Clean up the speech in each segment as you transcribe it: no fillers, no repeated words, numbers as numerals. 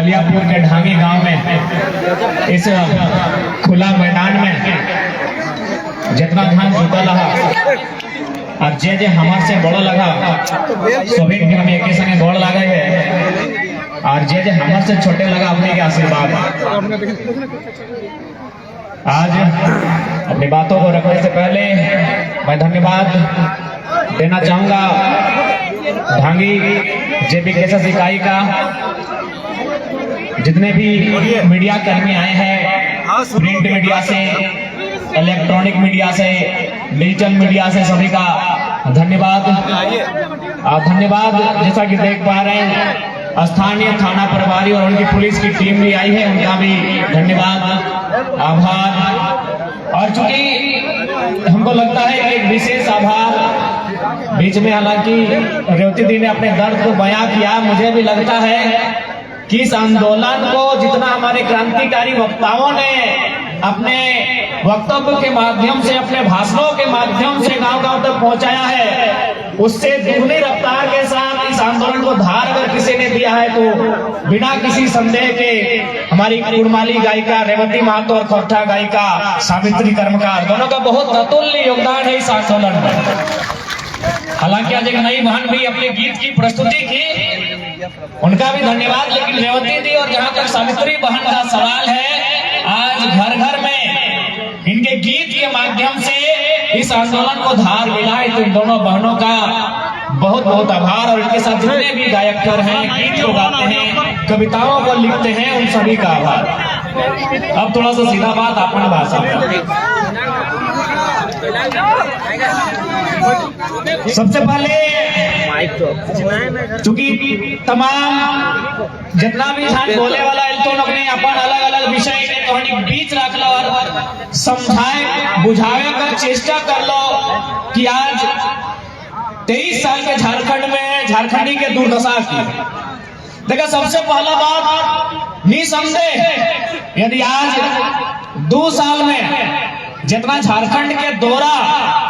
बलियापुर के ढांगी गांव में इस खुला मैदान में जितना धान जुटा लगा और जे जे हमार से बड़ा लगा सभी के हम एक संगे दौड़ लगा है और जे जे हमार से छोटे लगा अपने के आशीर्वाद। आज अपनी बातों को रखने से पहले मैं धन्यवाद देना चाहूंगा ढांगी जेपी केएसएस इकाई का, जितने भी मीडिया कर्मी आए हैं, प्रिंट मीडिया से, इलेक्ट्रॉनिक मीडिया से, डिजिटल मीडिया से, सभी का धन्यवाद। धन्यवाद जैसा कि देख पा रहे हैं स्थानीय थाना प्रभारी और उनकी पुलिस की टीम भी आई है, उनका भी धन्यवाद, आभार। और चूंकि हमको लगता है एक विशेष आभार बीच में, हालांकि रेवती दी ने अपने दर्द को बयां किया, मुझे भी लगता है कि इस आंदोलन को जितना हमारे क्रांतिकारी वक्ताओं ने अपने वक्तव्य के माध्यम से, अपने भाषणों के माध्यम से गांव गांव तक पहुंचाया है, उससे दुगनी रफ्तार के साथ इस आंदोलन को धार अगर किसी ने दिया है तो बिना किसी संदेह के हमारी कुड़माली गायिका रेवती महतो और खोरठा गायिका सावित्री कर्मकार, दोनों का बहुत अतुल्य योगदान है इस आंदोलन में। हालांकि आज एक नई बहन भी अपने गीत की प्रस्तुति की, उनका भी धन्यवाद। लेकिन रेवती दी और जहां तक सावित्री बहन का सवाल है, आज घर घर में इनके गीत के माध्यम से इस आंदोलन को धार मिला है, तो इन दोनों बहनों का बहुत बहुत आभार। और इनके साथ जितने भी गायककार हैं, गीत को गाते हैं, कविताओं को लिखते हैं, उन सभी का आभार। अब थोड़ा सा सीधा बात अपन भाषा में। सबसे पहले चूंकि तमाम जितना भी धान बोले वाला तो अपने अपन अलग अलग विषय के बीच रख लो और समझाए बुझावे का चेष्टा कर लो कि आज 23 साल के झारखंड में झारखंडी के दुर्दशा की। देखा, सबसे पहला बात निसंदेह, यदि आज 2 साल में जितना झारखंड के दौरा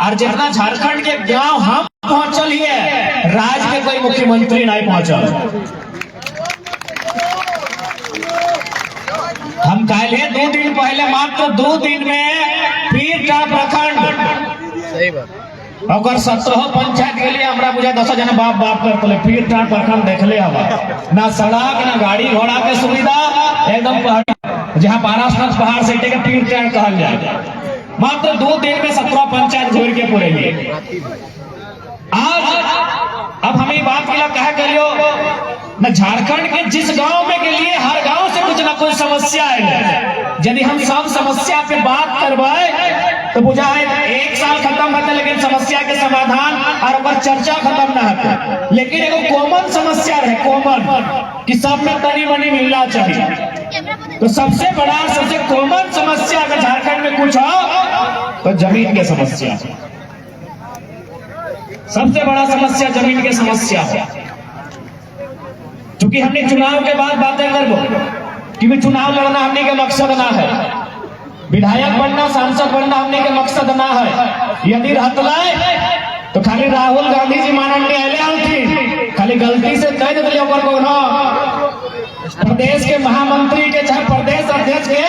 और जितना झारखंड के गांव हम पहुंचल है, राज्य के कोई मुख्यमंत्री नहीं पहुंचल। हम कहले 2 दिन पहले, मात्र 2 दिन में पीरटा प्रखंड और 17 पंचायत के लिए हमरा बुझा 10 जना बाप बाप करते पीरटा प्रखंड देखले हवा, ना सड़क ना गाड़ी घोड़ा के सुविधा, एकदम पहाड़ जहाँ पारासनाथ पहाड़ से के पीरटा कहल जाए। मात्र 2 दिन में 17 पंचायत घूर के पूरे लिए। आज अब हमें बात के लिए कह करियो न, झारखंड के जिस गांव में के लिए हर गांव से कुछ ना कुछ समस्या है। यदि हम सब समस्या पे बात करवाए तो बुझाए 1 साल खत्म होता, लेकिन समस्या के समाधान और चर्चा खत्म ना होता। लेकिन एक कॉमन समस्या है, कॉमन, कि सब में तनी मनी मिलना चाहिए। तो सबसे बड़ा, सबसे कॉमन समस्या अगर झारखंड में कुछ हो तो जमीन की समस्या, सबसे बड़ा समस्या जमीन की समस्या है। क्योंकि हमने चुनाव के बाद बातें करबो, क्योंकि चुनाव लड़ना हमने के मकसद ना है, विधायक बनना, सांसद बनना हमने के मकसद ना है। यदि रहतलाए तो खाली राहुल गांधी जी माननीय आले आलती, खाली गलती से कह दिले को ना प्रदेश के महामंत्री के चाहे प्रदेश अध्यक्ष के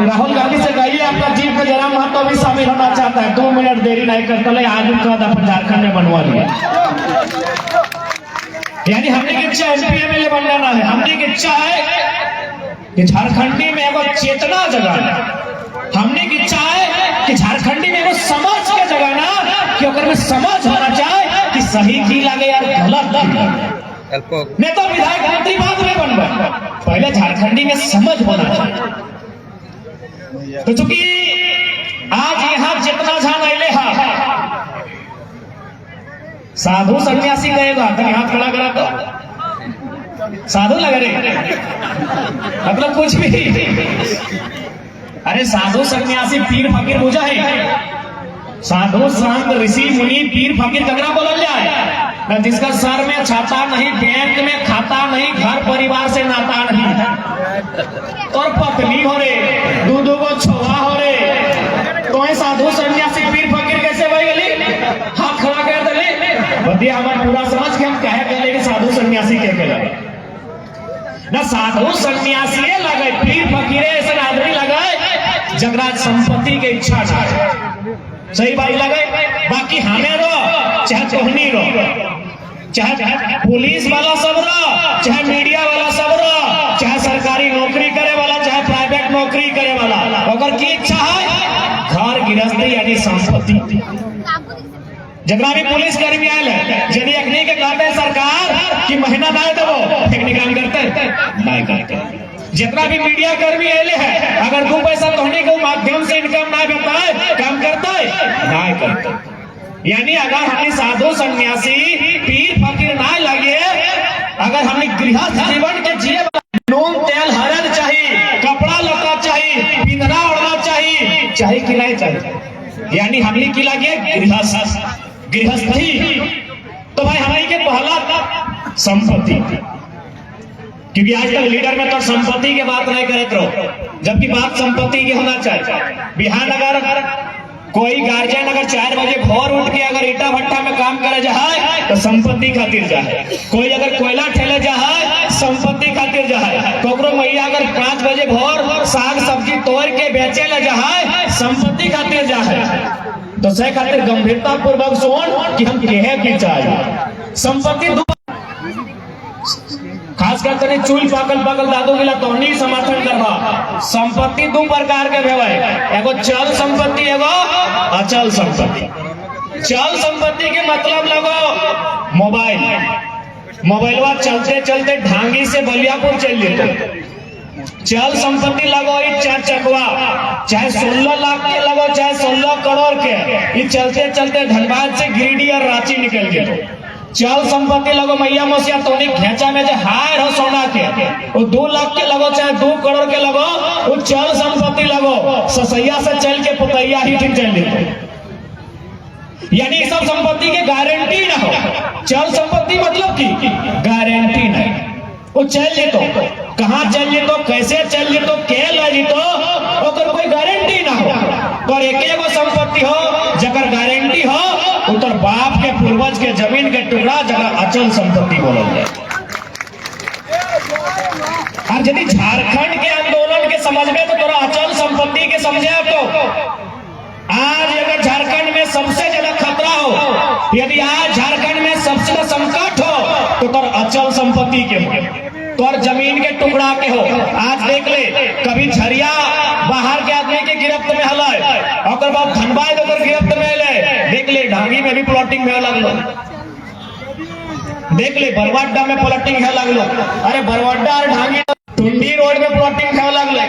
राहुल गांधी से कहिए आपका जीव का जरा महतो भी शामिल होना चाहता है, 2 मिनट देरी नहीं करते, आज उनका दफा झारखंड में बनवा लिया। यानी हमने की इच्छा एमपी एमएलए बनना ना है, हमने की इच्छा है कि झारखंडी में एगो चेतना जगाना, हमने की इच्छा है कि झारखंडी में एगो समझ के जगाना, कि अगर में समझ होना चाहे कि सही की लगे यार गलत नहीं तो विधायक मंत्री बाद में बनवा, पहले झारखंडी में समझ होना चाहिए। तो चूंकि आज यहाँ जितना झान अले साधु सन्यासी कहेगा तो यहाँ खड़ा करा तो साधु लग रहे, मतलब कुछ भी। अरे साधु सन्यासी पीर फकीर बुझा है, साधु संत ऋषि मुनि पीर फकीर ककरा बोलल जाए न, जिसका सर में छाता नहीं, बैंक में खाता नहीं, घर परिवार से नाता नहीं, और पत्नी हो रे, 2 गो छोआ हो रे, तो साधु सन्यासी पीर फकीर कैसे भाई गली हाथ खड़ा कर दे बदिया। हमारा पूरा समझ के हम कहे कि साधु सन्यासी के साधु सन्यासी लगे, पीर फकीरे ऐसे आदमी लगे जगरा संपत्ति के इच्छा ना। सही बात लगे। बाकी हमें रो चाहे तोहनी रो, चाहे पुलिस वाला सब रो, चाहे मीडिया वाला सब रो, चाहे सरकारी नौकरी करे वाला, चाहे प्राइवेट नौकरी करे वाला, अगर की इच्छा है घर गृहस्थी यानी संपत्ति। जगरा भी पुलिस कर्मी आयल है, यदि अखनी के कहते हैं सरकार कि महीना ना देवो एक काम करते नहीं करते। जितना भी मीडिया कर्मी आये है, अगर 2 पैसा तोहने के माध्यम से इनकम ना बताए काम करते नहीं करते। यानी अगर हमें साधु सन्यासी पीर फकीर ना लगे, अगर हमें गृहस्थ जीवन के जिए नून तेल हरद चाहिए, कपड़ा लता चाहिए, पिंधना ओढ़ना चाहिए, चाहे कि नहीं चाहिए, यानी हमने की लगे गृहस्थी। तो भाई हमारी के पहला संपत्ति, क्योंकि आज तक लीडर में तो संपत्ति की बात नहीं करते रहो, जबकि बात संपत्ति की होना चाहिए। बिहार अगर कोई गार्जियन अगर 4 बजे भोर उठ के अगर ईटा भट्टा में काम करे जाए तो संपत्ति खातिर जाए, कोई अगर कोयला ठेले जाए संपत्ति खातिर जाए, कोकरो मैया अगर 5 बजे भोर साग सब्जी तोड़ के बेचे ले जाए संपत्ति खातिर जाए। तो से खातिर गंभीरता पूर्वक सुन कि हम कहे की चाहिए संपत्ति खास करके चूल पाकल दादू गिला तो नहीं समर्थन करवा। संपत्ति 2 प्रकार के भेवे, एगो चल संपत्ति एगो अचल संपत्ति। चल संपत्ति के मतलब लगो मोबाइलवा चलते चलते ढांगी से बलियापुर चल जेते। चल संपत्ति लगो 4 चकवा, चाहे 16 लाख के लगो चाहे 16 करोड़ के, ये चलते चलते धनबाद से गिरिडीह और रांची निकल गए। चल संपत्ति लगो मैया मोसिया तोनी घेचा में जो हार हो सोना के, वो 2 लाख के लगो चाहे 2 करोड़ के लगो, वो चल संपत्ति लगो। ससैया से चल के पुतैया ही ठीक चल लेते, यानी सब संपत्ति के गारंटी ना हो। चल संपत्ति मतलब की गारंटी नहीं, वो चल जे तो कहाँ चल जे तो कैसे चल जे तो के ले जे तो ओकर कोई गारंटी ना हो। और एक एगो संपत्ति हो जगर गारंटी हो, उतर बाप के पूर्वज के जमीन के टुकड़ा जगह अचल संपत्ति बोलल जाए। और यदि झारखंड के आंदोलन के समझ में तो तोरा अचल संपत्ति के समझे तो आज अगर झारखंड में सबसे ज्यादा खतरा हो, यदि आज झारखंड में सबसे ज्यादा संकट हो तो तोर अचल संपत्ति के हो, तोर जमीन के टुकड़ा के हो। आज देख ले कभी झरिया बाहर के आदमी के गिरफ्त में हल, और बाद धनबाद ओकर गिरफ्त में ले, देख ले ढांगी में भी प्लॉटिंग में लगलो, देख ले बरवाडा में प्लॉटिंग है लगलो। अरे बरवाडा और ढांगी टुंडी रोड में प्लॉटिंग है लगले,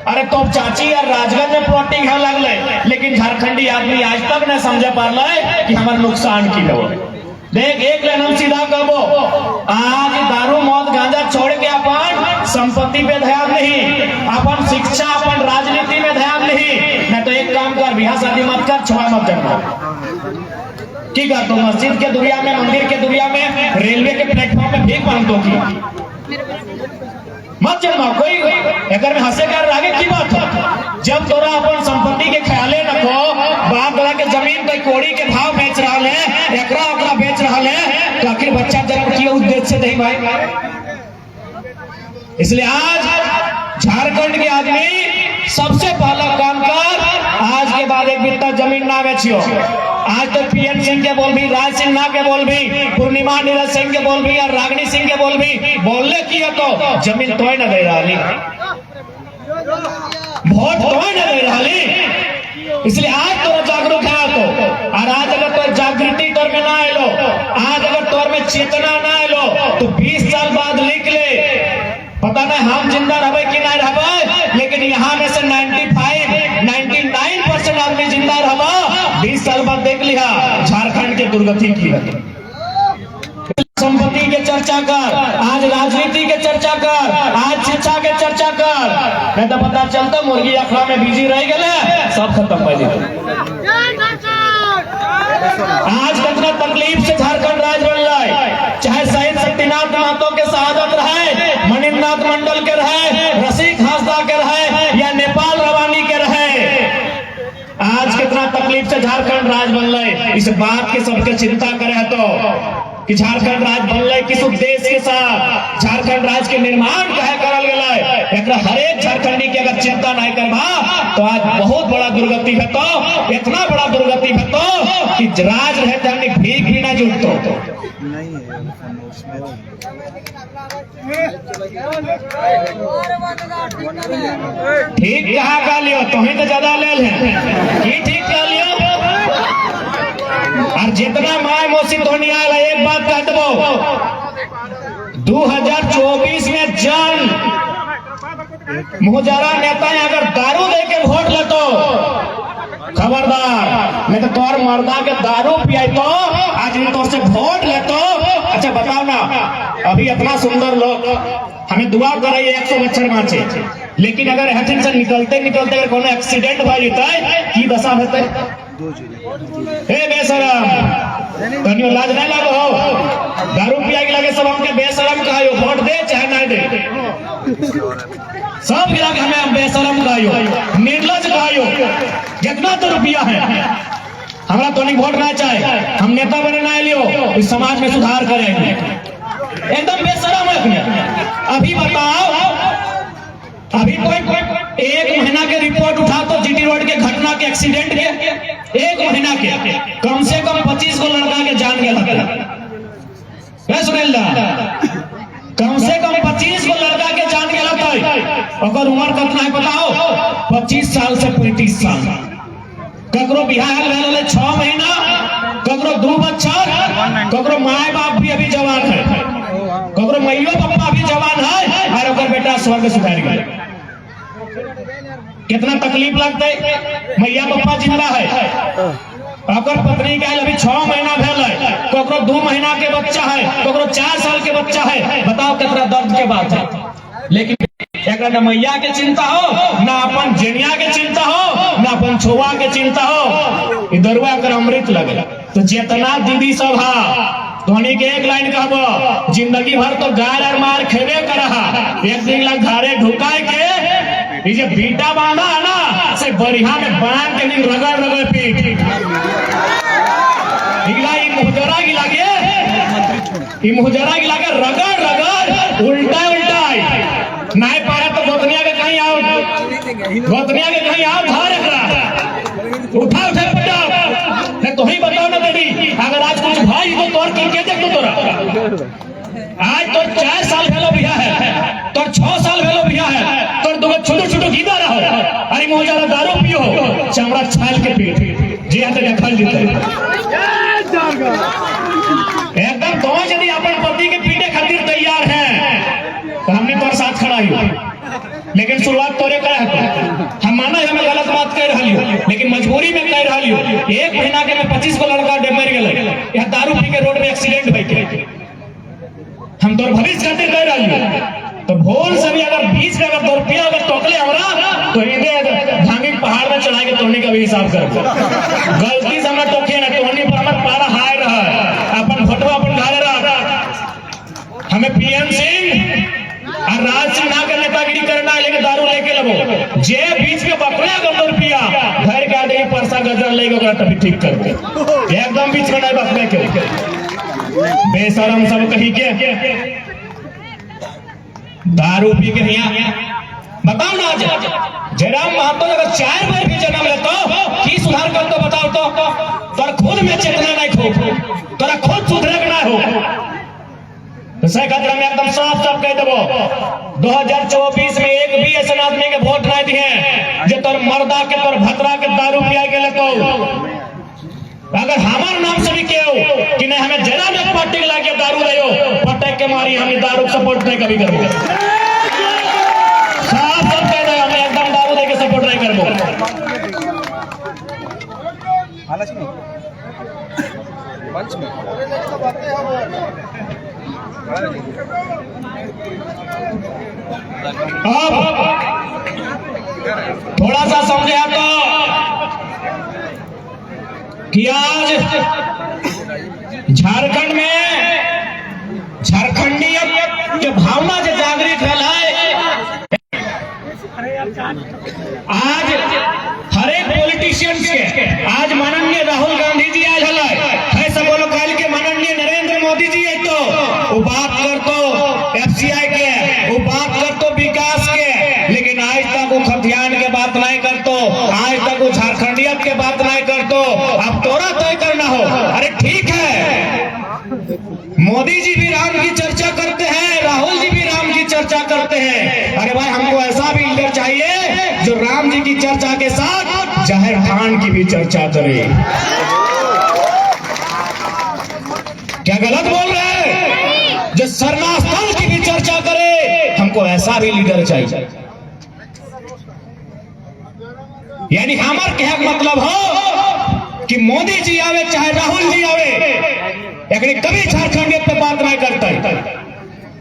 अरे तो चाची और राजगंज में प्लॉटिंग है लगले। लेकिन झारखंडी आदमी आज तक न समझ पारले कि हमारे नुकसान की हो। देख एक लेन हम सीधा कहो, आज दारू मौत गांजा छोड़ के अपन संपत्ति पे ध्यान नहीं, अपन शिक्षा अपन राजनीति में ध्यान नहीं। मैं तो एक काम कर, बिहार शादी मत कर, छुआ मत करना। की कर तो मस्जिद के दुनिया में मंदिर के दुनिया में रेलवे के प्लेटफॉर्म में भीख मांग दो की मत जन्मा कोई अगर में हंसे कर आगे की बात हो। जब तोरा अपन संपत्ति के ख्याले रखो, बाप दादा के जमीन तो कोड़ी के भाव बेच रहा है, एकरा ओकरा बेच रहा है, तो आखिर बच्चा जन्म किया उद्देश्य से नहीं भाई। इसलिए आज झारखंड के आदमी सबसे पहला काम कर, आज के बाद एक बित्ता जमीन ना बेचियो। आज तो पीएन सिंह के बोल भी, राज सिंह ना के बोल भी, पूर्णिमा नीरज सिंह के बोल भी और रागनी सिंह के बोल भी बोलने की है तो जमीन तो न दे रही, वोट तो न दे रही। इसलिए आज तो जागरूक है तो, और आज अगर तो जागृति तौर में ना आलो, आज अगर तौर में चेतना ना आलो तो 20 साल बाद लिख ले, पता नहीं हम जिंदा रहे कि नहीं रहे, लेकिन यहाँ में से 99% आदमी जिंदा रहा। 20 साल बाद देख लिया झारखंड के दुर्गति की है। संपत्ति के चर्चा कर, आज राजनीति के चर्चा कर, आज शिक्षा के चर्चा कर, नहीं तो पता चलता मुर्गी अखड़ा में बिजी रह गए, सब खत्म पहले। आज कितना तकलीफ से झारखंड राज्य बन रहा है, चाहे शहीद शक्तिनाथ महतो के शहादत रहे, मणिनाथ मंडल के रहे, रसिक हांसदा के रहे या नेपाल रवानी के रहे, आज कितना तकलीफ से झारखंड राज्य बन रहे। इस बात की सबके चिंता करे तो कि झारखंड राज्य बनल किस उद्देश्य के साथ, झारखंड राज्य के निर्माण कहे करल गया, हर एक झारखंडी की अगर चिंता नहीं करबा तो आज बहुत बड़ा दुर्गति हेतो, इतना बड़ा दुर्गति हेतो कि राज रहते हमने भीख भी ना जुटतो। ठीक कहा का लियो, तुम्हें तो ज्यादा ले हैं, ठीक कह लियो। और जितना माय मोसी धोनी आया, एक बात कह दो, 2024 में जन मुहजरा नेता अगर दारू दे के वोट ले तो खबरदार, नहीं तो तोर मर्दा के दारू पिया तो आज तोर से वोट ले तो। अच्छा बताओ ना, अभी इतना सुंदर लोग हमें दुआ करे 100 बच्चर बाँचे, लेकिन अगर हथिन से निकलते निकलते अगर कोनो एक्सीडेंट हो जाए की दशा होते? हे बेशरम, तनियो लाज नहीं लागो हो, दारू पिया के लगे सब हमके बेशरम कहायो, वोट दे चाहे ना दे, सब गिरा के हमें बेशरम कहायो, निर्लज कहायो। जितना तो रुपया है हमारा तो नहीं वोट ना चाहे, हम नेता बने ना लियो, इस समाज में सुधार करेंगे, एकदम बेशरम है। अभी बताओ, अभी कोई एक महीना के रिपोर्ट उठा तो जीटी रोड के घटना के एक्सीडेंट के, एक महीना के कम से कम 25 को लड़का के जान गया, कम से कम 25 को लड़का के जान गया था। अगर उम्र कितना है बताओ? 25 साल से 35 साल। ककरो बिहार में 6 महीना, ककरो 2 बच्चा, ककरो माए बाप भी अभी जवान है, ककरो मैयो पप्पा भी जवान है, और अगर बेटा स्वर्ग सुधार गए, कितना तकलीफ लगते। मैया पप्पा जिंदा है, अगर पत्नी का अभी 6 महीना भेल है, ककरो 2 महीना के बच्चा है, ककरो 4 साल के बच्चा है, बताओ कितना दर्द के बात है। लेकिन न मैया के चिंता हो, ना अपन जेनिया के चिंता हो, ना अपन छोवा के चिंता हो, इधरवा अगर अमृत लगे तो जितना दीदी सब हा धोनी के एक लाइन कहबो, जिंदगी भर तो गार और मार खेबे करहा, एक दिन लग घरे ढुकाए के ये बीटा बांधा है ना, से बढ़िया में बांध के नहीं रगड़ रगड़ पीट मुहजरा की लागे, मुहजरा की लागे रगड़ रगड़ उल्टा उल्टा नहीं पाया तो गोतनिया के कहीं आओ, गोतनिया के कहीं आओ, धार उठा उठे पटा। तो ही बताओ ना दीदी, अगर आज कुछ भाई तो तोर करके देख तो तोरा आज तो 4 साल भेलो बिया है, तो 6 साल भेलो बिया है, तो दो छोटो छोटो गीता रहो, अरे मुझे दारू पियो, चमड़ा छाल के पीठ जी आते खल जीते एकदम। तो यदि अपन पति के पीटे खातिर तैयार है तो हमने तोर साथ खड़ा ही, लेकिन शुरुआत तोरे करे है, हम माना हमें गलत बात कह रही हो, लेकिन मजबूरी में कह रही हो। एक महीना के में 25 को लड़का मर गए, यहाँ दारू पी के रोड में एक्सीडेंट भई, हम तोर भविष्य खातिर कह रही हो। तो भोर से भी अगर बीच में अगर 2 रुपया अगर टोकले हमरा तो इधर भांगे पहाड़ में चढ़ा के तोड़ने का भी हिसाब कर, गलती से हमरा टोके ना तोड़ने पर हमारा पारा हाय रहा है, अपन फोटो अपन घाले रहा। हमें पीएम सिंह और राज सिंह ना कर नेतागिरी करना है, लेकिन दारू लेके लगो जे बीच में पकड़े अगर 2 रुपया घर के आदमी परसा गजर लेके तभी ठीक करके, एकदम बीच में नहीं बकने के बेशरम सब कहीं के दारू पी के नहीं। बताओ ना, जयराम महतो अगर 4 बार भी जन्म लेता की सुधार कर तो बताओ तो, तोरा खुद में चेतना नहीं खो, तोरा खुद सुधरे ना हो। तो सही खतरा में एकदम साफ साफ कह देबो, 2024 में एक भी ऐसे आदमी के वोट नहीं दिए जो तोर मर्दा के तोर भतरा के दारू पिया के लेतो। अगर हमारे नाम से भी कहो कि नहीं हमें जरा में पार्टी लाके दारू ले पटक के मारी, हमें दारू सपोर्ट नहीं कभी करो, साफ सब कह दो, हमें एकदम दारू देके सपोर्ट नहीं करो। अब थोड़ा सा समझे तो कि आज झारखंड में झारखंडी जो भावना जो जागृत है, आज हर एक पॉलिटिशियन के आज माननीय राहुल गांधी जी आज है, सब बोलो कल के माननीय नरेंद्र मोदी जी अरे भाई हमको ऐसा भी लीडर चाहिए जो राम जी की चर्चा के साथ जहर खान की भी चर्चा करे। क्या गलत बोल रहे हैं? जो सरनास्थल की भी चर्चा करे, हमको ऐसा भी लीडर चाहिए। यानी हमार कहने का मतलब हो कि मोदी जी आवे चाहे राहुल जी आवे, एकनी कभी झारखंड पे बात नहीं करता।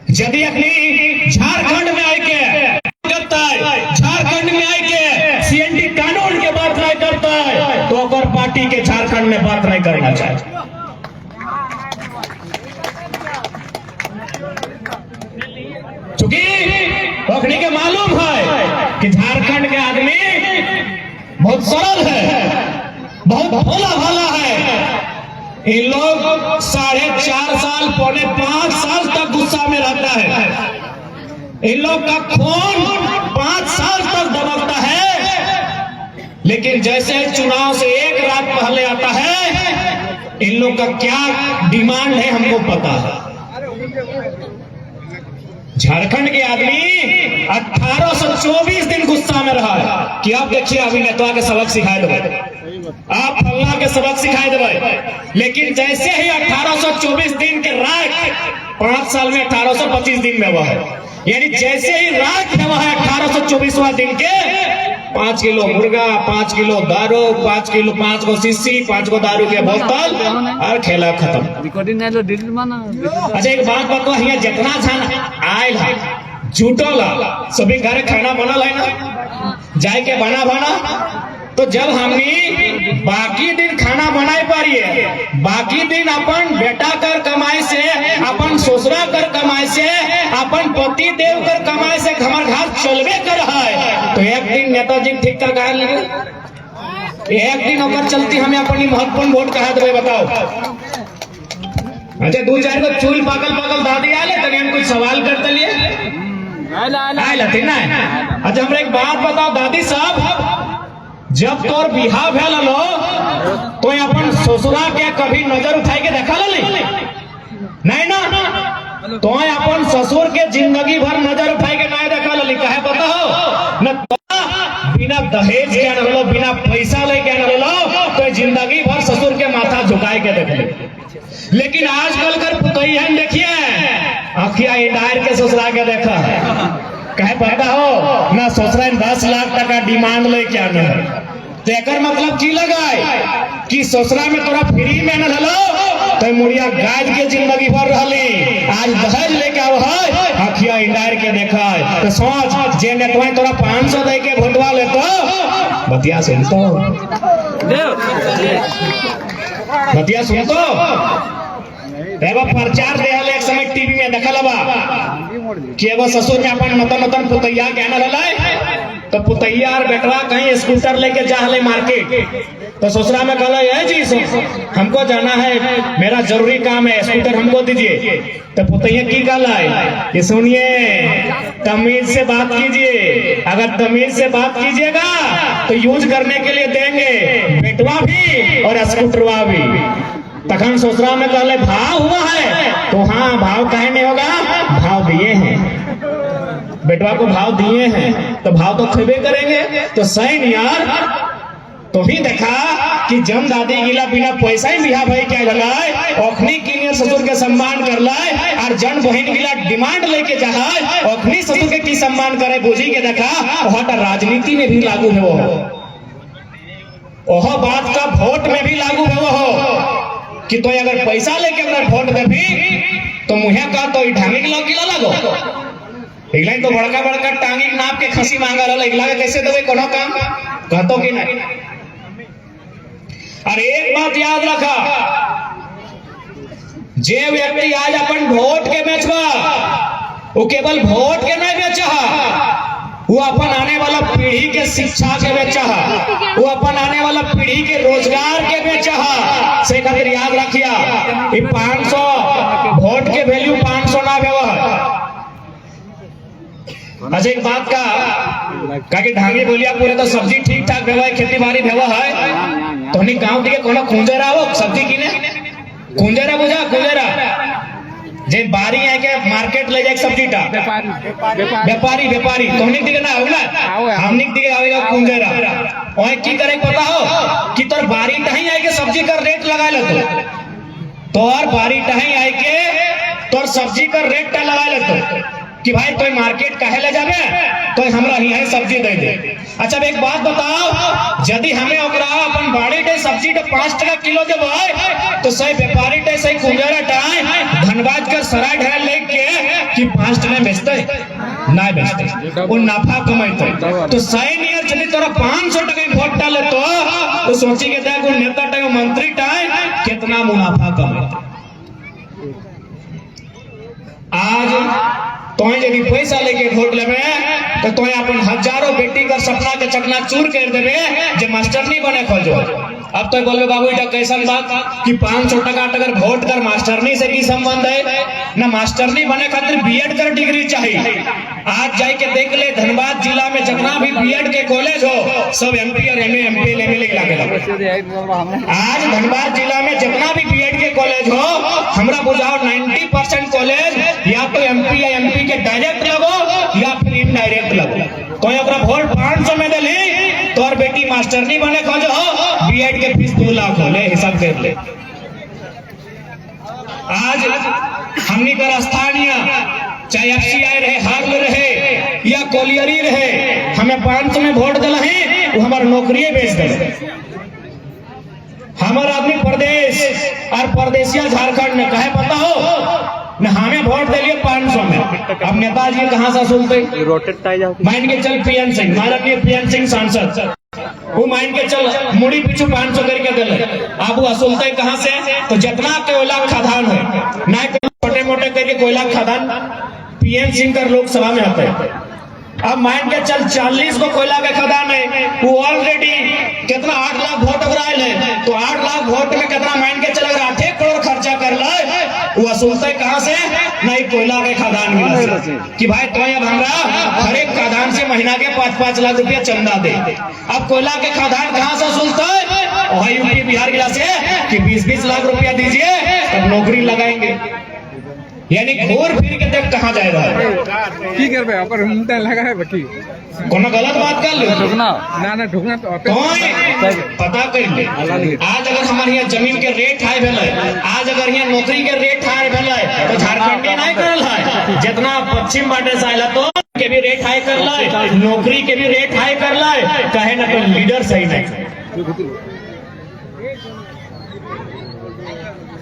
यदि अपनी झारखंड में आके करता है, झारखंड में आके सीएनटी कानून के बात नहीं करता है, तो अगर पार्टी के झारखंड में बात नहीं करना चाहिए। चूंकि अपने के मालूम है कि झारखंड के आदमी बहुत सरल है, बहुत भोला भाला है। इन लोग 4.5 साल, 4.5 साल तक गुस्सा में रहता है। इन लोग का खून 5 साल तक दबकता है, लेकिन जैसे चुनाव से एक रात पहले आता है, इन लोग का क्या डिमांड है हमको पता है। झारखंड के आदमी 1824 दिन गुस्सा में रहा है कि आप देखिए अभी नेता के सबक सिखाए देवे, आप फल्ला के सबक सिखाए देवे। लेकिन जैसे ही 1824 दिन के रात 5 साल में 1825 दिन में हुआ है, यानी जैसे ही रात में हुआ है 1824वां दिन के 5 किलो मुर्गा, 5 किलो दारू, 5 किलो 5 गो शीशी, 5 गो दारू के बोतल और खेला खत्म। अच्छा एक बात बताओ, यहाँ जितना छान आयल है जुटल सभी घर खाना बनल है ना, जाए के बना तो जब हमनी बाकी दिन खाना बनाए पारिए, बाकी दिन अपन बेटा कर कमाई से, अपन ससुरा कर कमाई से, अपन पति देव कर कमाई से हमार घर चलबे कर है, तो एक दिन नेताजी ठीक कर कहा लगे, एक दिन होकर चलती हमें अपनी महत्वपूर्ण वोट कहा देवे बताओ। अच्छा 2-4 को चूल पागल दादी आले तनी हम कुछ सवाल करते लिए आए ना। अच्छा हमरा एक बात बताओ दादी साहब, जब तोर बिहार भेल लो तो अपन ससुरा के कभी नजर उठाई के देखा नहीं ना, तो अपन ससुर के जिंदगी भर नजर उठाई के नहीं देखा ली, कहे बताओ न बिना दहेज के न लो, बिना पैसा ले के न लो, तो जिंदगी भर ससुर के माथा झुकाए के देख ले। लेकिन आजकल कर पुतैया देखिए अखिया इंडायर के ससुरा के देखा, कहे पता हो ना ससुरा 10 लाख टका डिमांड ले क्या न, तो एक मतलब की लगाए कि ससुरा में तोरा फ्री में न लो तो मुड़िया गाज के जिंदगी भर रही, आज दहेज लेके आव है अखिया इंडायर के देखा है। तो सोच जे नेतवा तोरा 500 दे के भोटवा ले तो बतिया सुन तो बतिया सुन तो प्रचार दे एक समय टीवी में देखल बा कि एगो ससुर में अपन नतन पुतैया के आने लला, तो पुतैया और बेटवा कहीं स्कूटर लेके जा रहे मार्केट, तो ससुरा में कहला है जी हमको जाना है, मेरा जरूरी काम है, स्कूटर हमको दीजिए। तो पुतैया की कहला है कि सुनिए तमीज से बात कीजिए, अगर तमीज से बात कीजिएगा तो यूज करने के लिए देंगे, बेटवा भी और स्कूटरवा भी। तखन ससुरा में कहले भाव हुआ है, तो हाँ भाव कहे नहीं होगा, भाव दिए हैं, बेटवा को भाव दिए हैं तो भाव तो खेबे करेंगे। तो सही यार तो भी देखा कि जम दादी गिला बिना पैसा ही बिहा भाई क्या लगाए, ओखनी की ससुर के सम्मान कर लाए, और जन बहन गिला डिमांड लेके जहाए ओखनी ससुर के की सम्मान करे, बुझी के देखा वहां राजनीति में भी लागू है वो बात का वोट में भी लागू है वो कि तो अगर पैसा लेके अगर वोट देबी तो मुहे का तो ढांगी के लग लगो, इगला तो बड़का टांगी नाप के खसी मांगा रहा, इगला कैसे देवे कोनो काम कहतो कि नहीं। और एक बात याद रखा, जे व्यक्ति आज अपन वोट के बेचवा वो केवल वोट के नहीं बेचा, वो अपन आने वाला पीढ़ी के शिक्षा के बेचा, वो अपन आने वाला पीढ़ी के रोजगार के बेचा। से खातिर याद रखिया 500 वोट के वैल्यू 500 ना व्यवहार। अच्छा एक बात का कि ढांगी बोलिया पूरे तो सब्जी ठीक ठाक व्यवहार, खेती बाड़ी व्यवहार है, तो नहीं गाँव के कोनो खुंजेरा हो सब्जी किने खुंजेरा बुझा खुंजेरा जे बारी है के मार्केट ले जाए सब्जी टा व्यापारी व्यापारी तोहनी दिखे ना आउला हमनी दिखे आवेगा कुंजेरा ओए की करे पता हो कि तोर बारी टही आए के सब्जी का रेट लगा ले तोर बारी टही आए के तोर सब्जी का रेट टा लगा ले कि भाई तो मार्केट काहे ले जाबे तो हमरा ही सब्जी दे दे। अच्छा एक बात बताओ यदि हमें ओकरा अपन बाड़ी के सब्जी के 5 टका किलो देबे तो सही व्यापारी टे सही कुंजरा टाइ धनबाद का सराय ढेर लेके कि 5 टका बेचते ना बेचते वो नफा कमाते तो सही नियर चली तोरा 500 टका वोट डाले तो सोची के देख नेता टे मंत्री टाइ कितना मुनाफा कमाते। आज तो यदि पैसा लेके वोट लेवे तो तोय अपन हजारों बेटी का सपना के चकना चूर कर देवे जे मास्टर नहीं बने खोजो। अब तो बोलबे बाबू इटा कैसन बात कि 500 टका अगर वोट कर मास्टर नहीं से की संबंध है ना मास्टर नहीं बने खातिर बीएड कर डिग्री चाहिए। आज जाके देख ले धनबाद जिला में जितना भी बीएड के कॉलेज हो सब एमपी और एमए एमपी एमएलए लगे। आज धनबाद जिला में जितना भी बीएड के कॉलेज हो हमरा बुझाओ 90% कॉलेज या तो एमपी या एमपी के डायरेक्ट लगो या फिर इनडायरेक्ट लगो। तो ओकरा वोट 500 में देली तोर बेटी मास्टर नहीं बने खोजो बीएड के फीस 2 लाख हो ले हिसाब कर ले। आज हमनी का स्थानीय चाहे एफसीआई रहे हार्ल रहे या कोलियरी रहे हमें 500 में वोट दिला है वो हमारा नौकरी बेच दे। हमारा आदमी प्रदेश और परदेसिया झारखंड में कहे पता हो न हमें वोट दे लिए 500 में। अब नेताजी कहाँ से सुनते माइन के चल पीएन सिंह माननीय पीएन सिंह सांसद वो माइन के चल मुड़ी पीछू 500 करके दिले अब वो असुलते कहाँ से तो जितना कोयला खदान है ना छोटे मोटे करके कोयला खदान पीएन सिंह कर लोकसभा में आते हैं। अब मान के चल 40 को कोयला के खदान है वो ऑलरेडी कितना 8 लाख वोट अगर आए है तो 8 लाख वोट में कितना मान के चल अगर 8 करोड़ खर्चा कर ले वो वसूलते कहाँ से नहीं कोयला के खदान मिला कि भाई तो अब हमरा हर एक खदान से महीना के 5-5 लाख रुपया चंदा दे। अब कोयला के खदान कहाँ से वसूलता है यूपी बिहार जिला से कि 20-20 लाख रुपया दीजिए तब नौकरी लगाएंगे। यानी घूर फिर के देख कहाँ जाए रहा है की करबे अपन मुंडा लगा है बकी कोनो गलत बात कर ले ढुकना ना ढुकना तो पता कर ले। आज अगर हमारे यहाँ जमीन के रेट हाई भेले आज अगर यहाँ नौकरी के रेट हाई भेले तो झारखंड नहीं करल है जितना पश्चिम बाटे से आइला तो के भी रेट हाई कर ले नौकरी के भी रेट हाई कर ले कहे ना तो लीडर सही नहीं।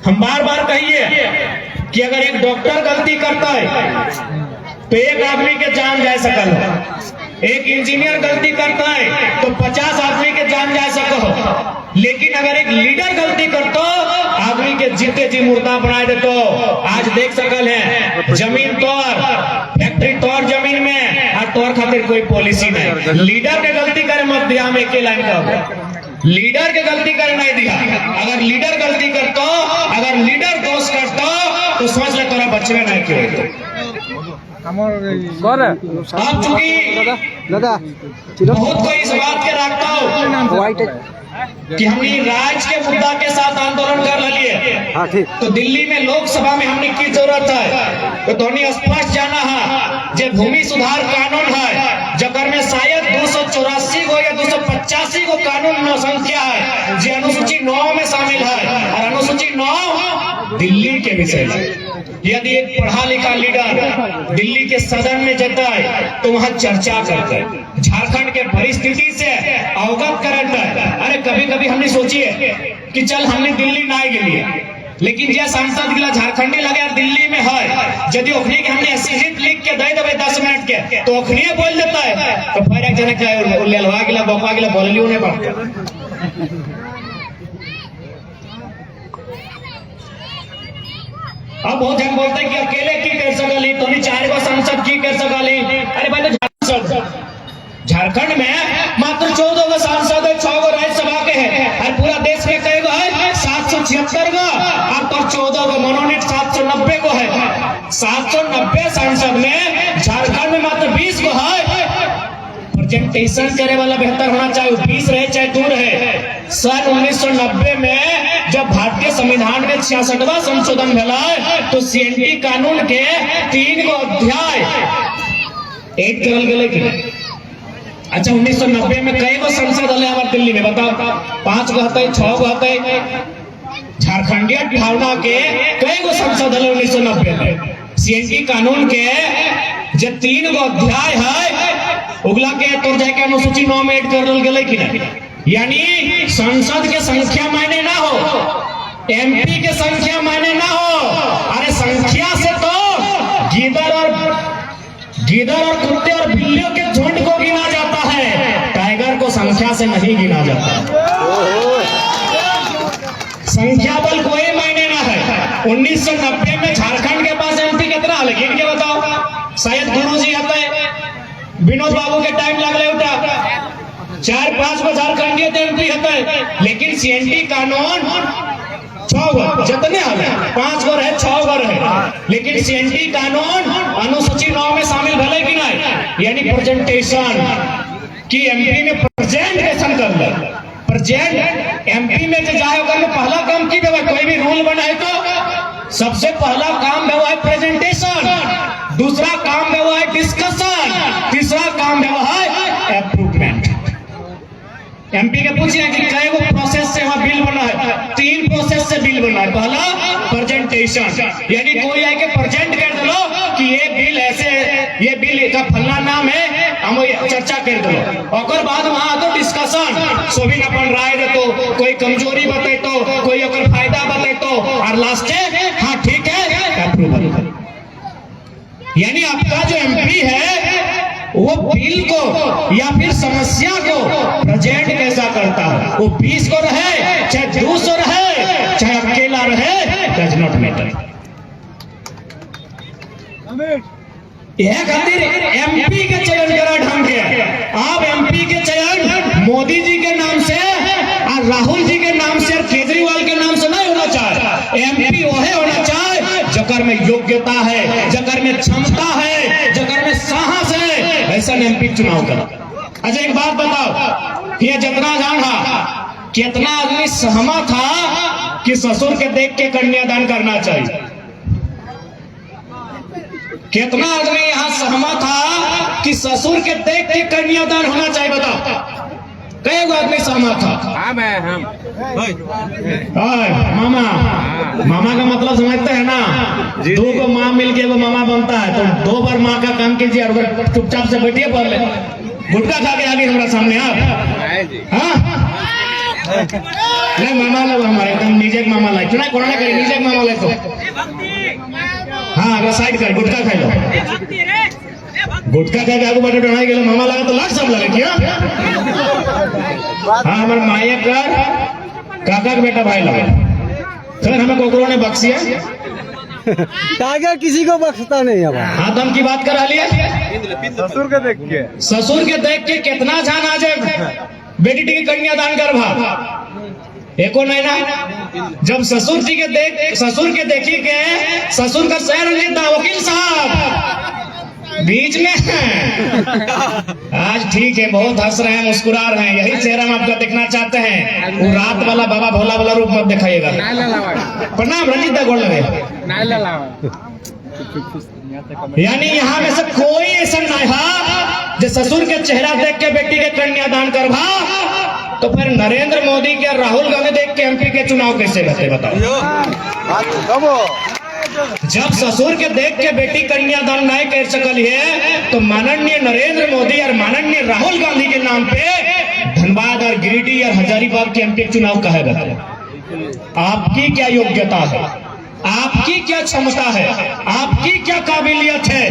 हम बार बार कहिए कि अगर एक डॉक्टर गलती करता है तो एक आदमी के जान जा सकल हो एक इंजीनियर गलती करता है तो 50 आदमी के जान जा सको हो लेकिन अगर एक लीडर गलती करता आदमी के जीते जी मुर्दा बना दे तो आज देख सकल है जमीन तोड़ फैक्ट्री तोड़ जमीन में और तोड़ खातिर कोई पॉलिसी नहीं। लीडर के गलती करे मत दिया में के लाइन का लीडर के गलती करे नहीं दिया। अगर लीडर गलती करता अगर लीडर दोष करता तो समझ ले तोरा बच्चे में नहीं क्यों आप चूंकि बहुत कोई इस बात के रखता हो कि हमने राज्य के मुद्दा के साथ आंदोलन कर लिए तो दिल्ली में लोकसभा में हमने की जरूरत है तो धोनी स्पष्ट जाना है जो भूमि सुधार कानून है जकर में शायद 284 को या 285 को कानून संख्या है जो अनुसूची 9 में शामिल है और अनुसूची 9 दिल्ली के विषय में यदि एक पढ़ा लिखा लीडर दिल्ली के सदन में जाता है तो वहाँ चर्चा करता है झारखंड के परिस्थिति से अवगत करता है। अरे कभी कभी हमने सोची है कि चल हमने दिल्ली ना गए लेकिन जो सांसद गिला झारखंडी लगे दिल्ली में है यदि ओखनी के हमने सीट लिख के दे देवे 10 मिनट के तो ओखनी बोल देता है तो फिर एक जने क्या लेलवा गिला बकवा गिला बोलियो नहीं पड़ता। अब बहुत जन बोलते हैं कि अकेले की कर सकली तो 4 गो सांसद की कर सकली। अरे भाई तो झारखंड में मात्र 14 गो सांसद है 6 गो राज्यसभा के हैं और पूरा देश में कई गो है 776 गो और पर 14 गो मनोनीत 790 गो है। 790 सांसद में झारखंड में मात्र 20 गो है। प्रेजेंटेशन करे वाला बेहतर होना चाहिए 20 रहे चाहे 2 रहे। सन 1990 में जब भारतीय संविधान में 66वां संशोधन भेला तो सीएनटी कानून के 3 गो अध्याय ऐड करल गेले कि अच्छा 1990 में कई गो संसद हले हमारे दिल्ली में बताओ 5 गो हते 6 गो हते झारखंडिया भावना के कई गो संसद हले 1990 में सीएनटी कानून के जे 3 गो अध्याय है उगला के तोड़ जाके अनुसूची 9 में ऐड करल गेले कि नहीं यानी संसद के संख्या मायने ना हो एमपी के संख्या मायने ना हो अरे संख्या से तो गीदड़ और कुत्ते और बिल्लियों के झुंड को गिना जाता है टाइगर को संख्या से नहीं गिना जाता संख्या बल कोई मायने ना है 1990 में झारखंड के पास एमपी कितना है गिन के बताओ शायद गुरुजी आता है विनोद बाबू के टाइम लगले उठा 4-5 गो झारखंडीय एमपी है लेकिन सीएनटी कानून 6 गो जितने हमें 5 गो रहे 6 गो रहे लेकिन सीएनटी कानून अनुसूची 9 में शामिल भले कि नहीं यानी प्रेजेंटेशन कि एमपी में प्रेजेंटेशन कर ले प्रेजेंट एमपी में जो जाए अगर पहला काम की व्यवस्था कोई भी रूल बनाए तो सबसे पहला काम है वो है प्रेजेंटेशन दूसरा काम है वो है डिस्कशन तीसरा काम है वो है अप्रूवमेंट एमपी के पूछे कि कई वो प्रोसेस से वहां बिल बना है 3 प्रोसेस से बिल बना है पहला प्रेजेंटेशन यानी कोई आके प्रेजेंट कर दो कि ये बिल का फलना नाम है हम चर्चा कर दो और बाद वहां तो डिस्कशन सोबिन अपन राय दे तो कोई कमजोरी बताए तो कोई अगर फायदा बताए तो और लास्ट हाँ ठीक है अप्रूवल यानी आपका जो एमपी है वो बिल को या फिर समस्या को प्रेजेंट कैसा करता है वो 20 को रहे चाहे 200 रहे चाहे अकेला रहे डज नॉट मैटर यह खातिर एमपी के चयन करा ढंग के आप एमपी के चयन मोदी जी के नाम से और राहुल जी के नाम से और केजरीवाल के नाम से नहीं होना चाहिए एमपी वह होना चाहिए जकर में योग्यता है जकर में क्षमता है जकर में साहस है ऐसा एमपी चुनाव करा अच्छा एक बात बताओ ये जितना जान था कितना आदमी सहमत था कि ससुर के देख के कन्यादान करना चाहिए कितना आदमी यहाँ सहमत था कि ससुर के देख के कन्यादान होना चाहिए बताओ कई आदमी सहमत था हम मामा मामा का मतलब समझते हैं ना 2 को माँ मिल के वो मामा बनता है तो 2 बार माँ का काम कीजिए और चुपचाप से बैठिए पढ़ ले गुटखा खा के आगे हमारा सामने आप हाँ नहीं मामा लोग हमारे एकदम निजे मामा लाइक चुना कोरोना करे निजे मामा लाइक तो हाँ अगर साइड कर गुटखा खाई लो गुटखा खा के आगे बैठे डराई गए मामा लगा तो लाख सब लगे क्या हाँ हमारे माया कर काका के बेटा भाई लगा फिर हमें कोकरों ने बख्शिया टाइगर किसी को बख्शता नहीं है हाँ दम की बात करा लिया ससुर के देख के कितना जान आ जाए बेटी की कन्यादान कर भा एको नहीं ना जब ससुर के देखी के ससुर का शहर नेता वकील साहब बीच में आज ठीक है बहुत हंस रहे हैं मुस्कुरा रहे हैं यही चेहरा हम आपका देखना चाहते हैं वो रात वाला बाबा भोला वाला रूप मत दिखाइएगा प्रणाम रंजीत गोल लगे यानी यहाँ में से कोई ऐसा नहीं है जो ससुर के चेहरा देख के बेटी के कन्यादान करवा तो फिर नरेंद्र मोदी के राहुल गांधी देख के एमपी के चुनाव कैसे रहते बताओ जब ससुर के देख के बेटी कन्यादान नहीं कर सकल है तो माननीय नरेंद्र मोदी और माननीय राहुल गांधी के नाम पे धनबाद और गिरिडीह और हजारीबाग के एमपी चुनाव कहे गए आपकी क्या योग्यता है आपकी क्या क्षमता है आपकी क्या काबिलियत है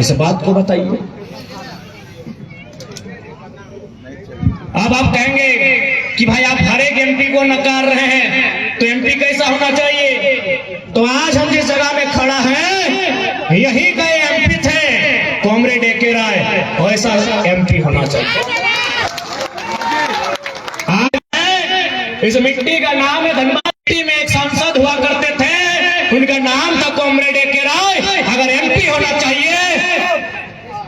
इस बात को बताइए अब आप कहेंगे कि भाई आप हर एक एमपी को नकार रहे हैं तो एमपी कैसा होना चाहिए तो आज हम जिस जगह में खड़ा हैं यही का एमपी थे कॉमरेड ए.के. राय वैसा एमपी होना चाहिए आज इस मिट्टी का नाम है धनबाद में एक सांसद हुआ करते थे उनका नाम था कॉमरेड ए.के. राय अगर एमपी होना चाहिए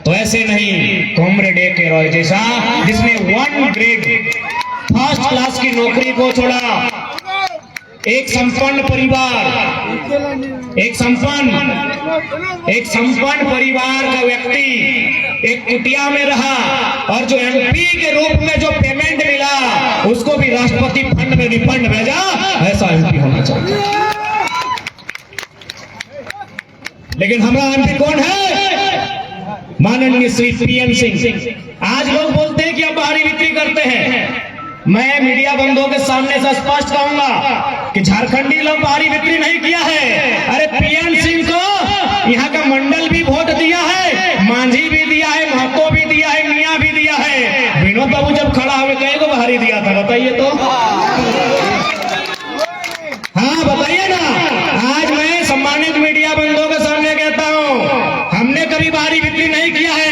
तो ऐसे नहीं कॉमरेड ए.के. राय जैसा जिसने 1 ग्रेड फर्स्ट क्लास की नौकरी को छोड़ा एक संपन्न परिवार, एक संपन्न परिवार का व्यक्ति एक कुटिया में रहा और जो एमपी के रूप में जो पेमेंट मिला उसको भी राष्ट्रपति फंड में रिफंड भेजा। ऐसा एमपी होना चाहिए। लेकिन हमारा एमपी कौन है? माननीय श्री पीएन सिंह। आज लोग बोलते हैं कि अब बाहरी बिक्री करते हैं। मैं मीडिया बंधुओं के सामने से स्पष्ट कहूंगा कि झारखंडी लोग बाहरी बिक्री नहीं किया है। अरे पीएन सिंह को यहाँ का मंडल भी वोट दिया है, मांझी भी दिया है, महतो भी दिया है, मियाँ भी दिया है। विनोद बाबू जब खड़ा हुए कई को बाहरी दिया था बताइए तो? हाँ बताइए ना। आज मैं सम्मानित मीडिया बंधुओं के सामने कहता हूँ हमने कभी बाहरी बिक्री नहीं किया है।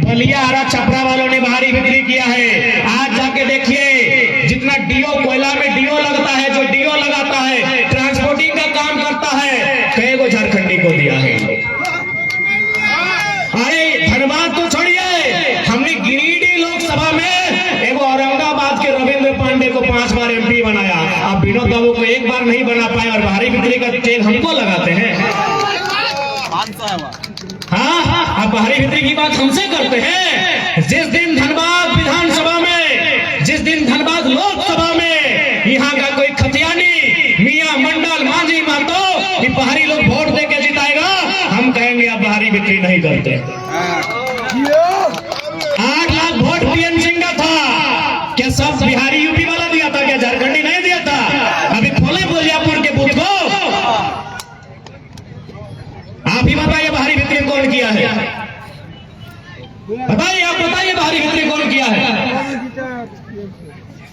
बलिया हरा छपरा वालों ने बाहरी बिक्री किया है। आज जाके देखिए जितना डीओ कोयला में डीओ लगता है, जो डीओ लगाता है, ट्रांसपोर्टिंग का काम करता है, कई को झारखंडी को दिया है। अरे धनबाद तो छोड़िए, हमने गिरिडीह लोकसभा में एक औरंगाबाद के रविंद्र पांडे को 5 बार एमपी बनाया। अब विनोद बाबू को एक बार नहीं बना पाए और बाहरी बिक्री का चेक हमको लगाते हैं। हाँ, अब बाहरी बिक्री की बात हमसे करते हैं। जिस दिन धनबाद विधानसभा में, जिस दिन धनबाद लोकसभा में यहाँ का कोई खतियानी, मियाँ, मंडल, मांझी, महतो बाहरी लोग वोट देके जिताएगा, हम कहेंगे अब बाहरी बिक्री नहीं करते। 8 लाख वोट पीएन सिंह का था। क्या सब बिहारी यूपी वाला दिया था? क्या झारखंडी नहीं दिया था? अभी खोले बोलियापुर के बूथ को। आप ही बताइए बाहरी बिक्री कौन किया है? बताइए, आप बताइए बाहरी बिक्री कौन किया है?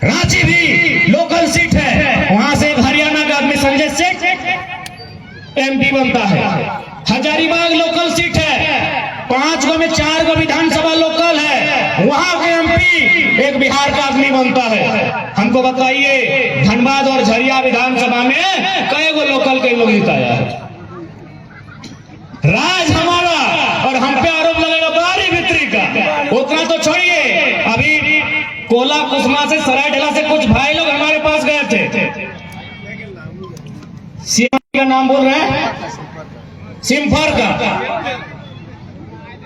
रांची भी लोकल सीट है, वहां से हरियाणा का आदमी संजय सेठ एमपी बनता है। हजारीबाग लोकल सीट है, 5 गो में 4 गो विधानसभा लोकल है, वहां के एमपी एक बिहार का आदमी बनता है। हमको बताइए धनबाद और झरिया विधानसभा में कई गो लोकल के लोग जिताया है? राज हमारा और हम पे आरोप लगेगा बाहरी बिक्री का। उतना तो छोड़िए, अभी कोला कुसमा से सरायढला से कुछ भाई लोग हमारे पास गए थे। सीएम का नाम बोल रहे हैं, सिम्फर का।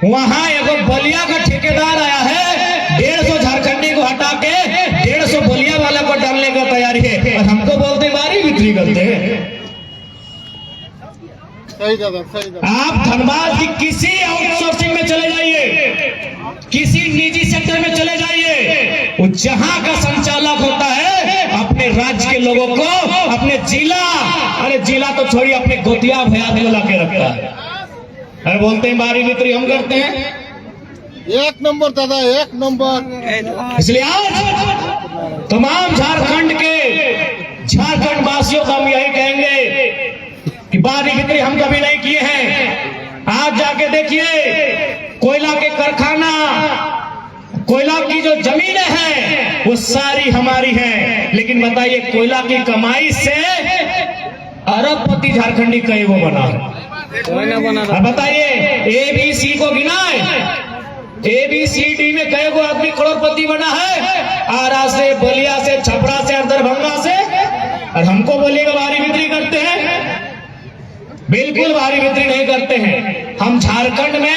वहां एक बलिया का ठेकेदार आया है, 150 झारखंडी को हटा के 150 बलिया वाला को डालने का तैयारी है और हमको बोलते बाहरी बिक्री करते हैं। आप धनबाद की किसी आउटसोर्सिंग में चले जाइए, किसी निजी सेक्टर में चले जाइए, वो जहां का संचालक होता है अपने राज्य के लोगों को, अपने जिला, अरे जिला तो छोड़िए, अपने गोतिया भैया भी ला के रखता है। अरे बोलते हैं बाहरी बिक्री हम करते हैं। 1 नंबर दादा, 1 नंबर। इसलिए आज तमाम झारखंड वासियों को हम यही कहेंगे कि बाहरी बिक्री हम कभी नहीं किए हैं। आज जाके देखिए कोयला के कारखाना, कोयला की जो जमीनें हैं वो सारी हमारी हैं, लेकिन बताइए कोयला की कमाई से अरबपति झारखंडी कई वो बना है। बताइए एबीसी को गिनाए, ABCD में कई गो आदमी करोड़पति बना है? आरा से, बलिया से, छपरा से और दरभंगा से। और हमको बोलिएगा बाहरी बिक्री करते हैं? बिल्कुल बाहरी बिक्री नहीं करते हैं। हम झारखंड में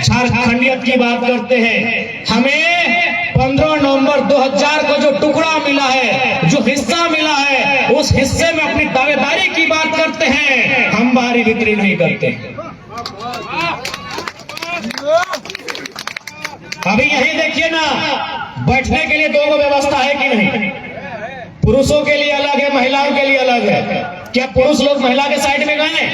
झारखंडियत की बात करते हैं। हमें 15 नवंबर 2000 को जो टुकड़ा मिला है, जो हिस्सा मिला है, उस हिस्से में अपनी दावेदारी की बात करते हैं। हम बाहरी बिक्री नहीं करते। अभी यही देखिए ना, बैठने के लिए 2 व्यवस्था है कि नहीं? पुरुषों के लिए अलग है, महिलाओं के लिए अलग है। क्या पुरुष लोग महिला के साइड में गए?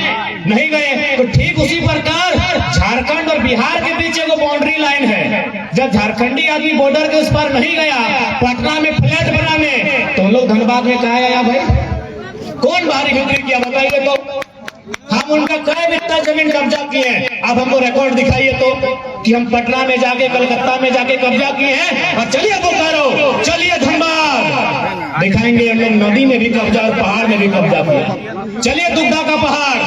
नहीं गए। तो ठीक उसी प्रकार झारखंड और बिहार के बीच एक बाउंड्री लाइन है। जब झारखंडी आदमी बॉर्डर के उस पर नहीं गया पटना में फ्लैट बनाने, तो लोग धनबाद में कहा आया भाई? कौन बाहरी बिक्री किया बताइए तो? हम उनका कई बित्ता जमीन कब्जा किए हैं। अब हमको रिकॉर्ड दिखाइए तो कि हम पटना में जाके, कलकत्ता में जाके कब्जा किए हैं। और चलिए बोकारो, चलिए धनबाद, दिखाएंगे हम लोग नदी में भी कब्जा और पहाड़ में भी कब्जा किया। चलिए दुग्धा का पहाड़,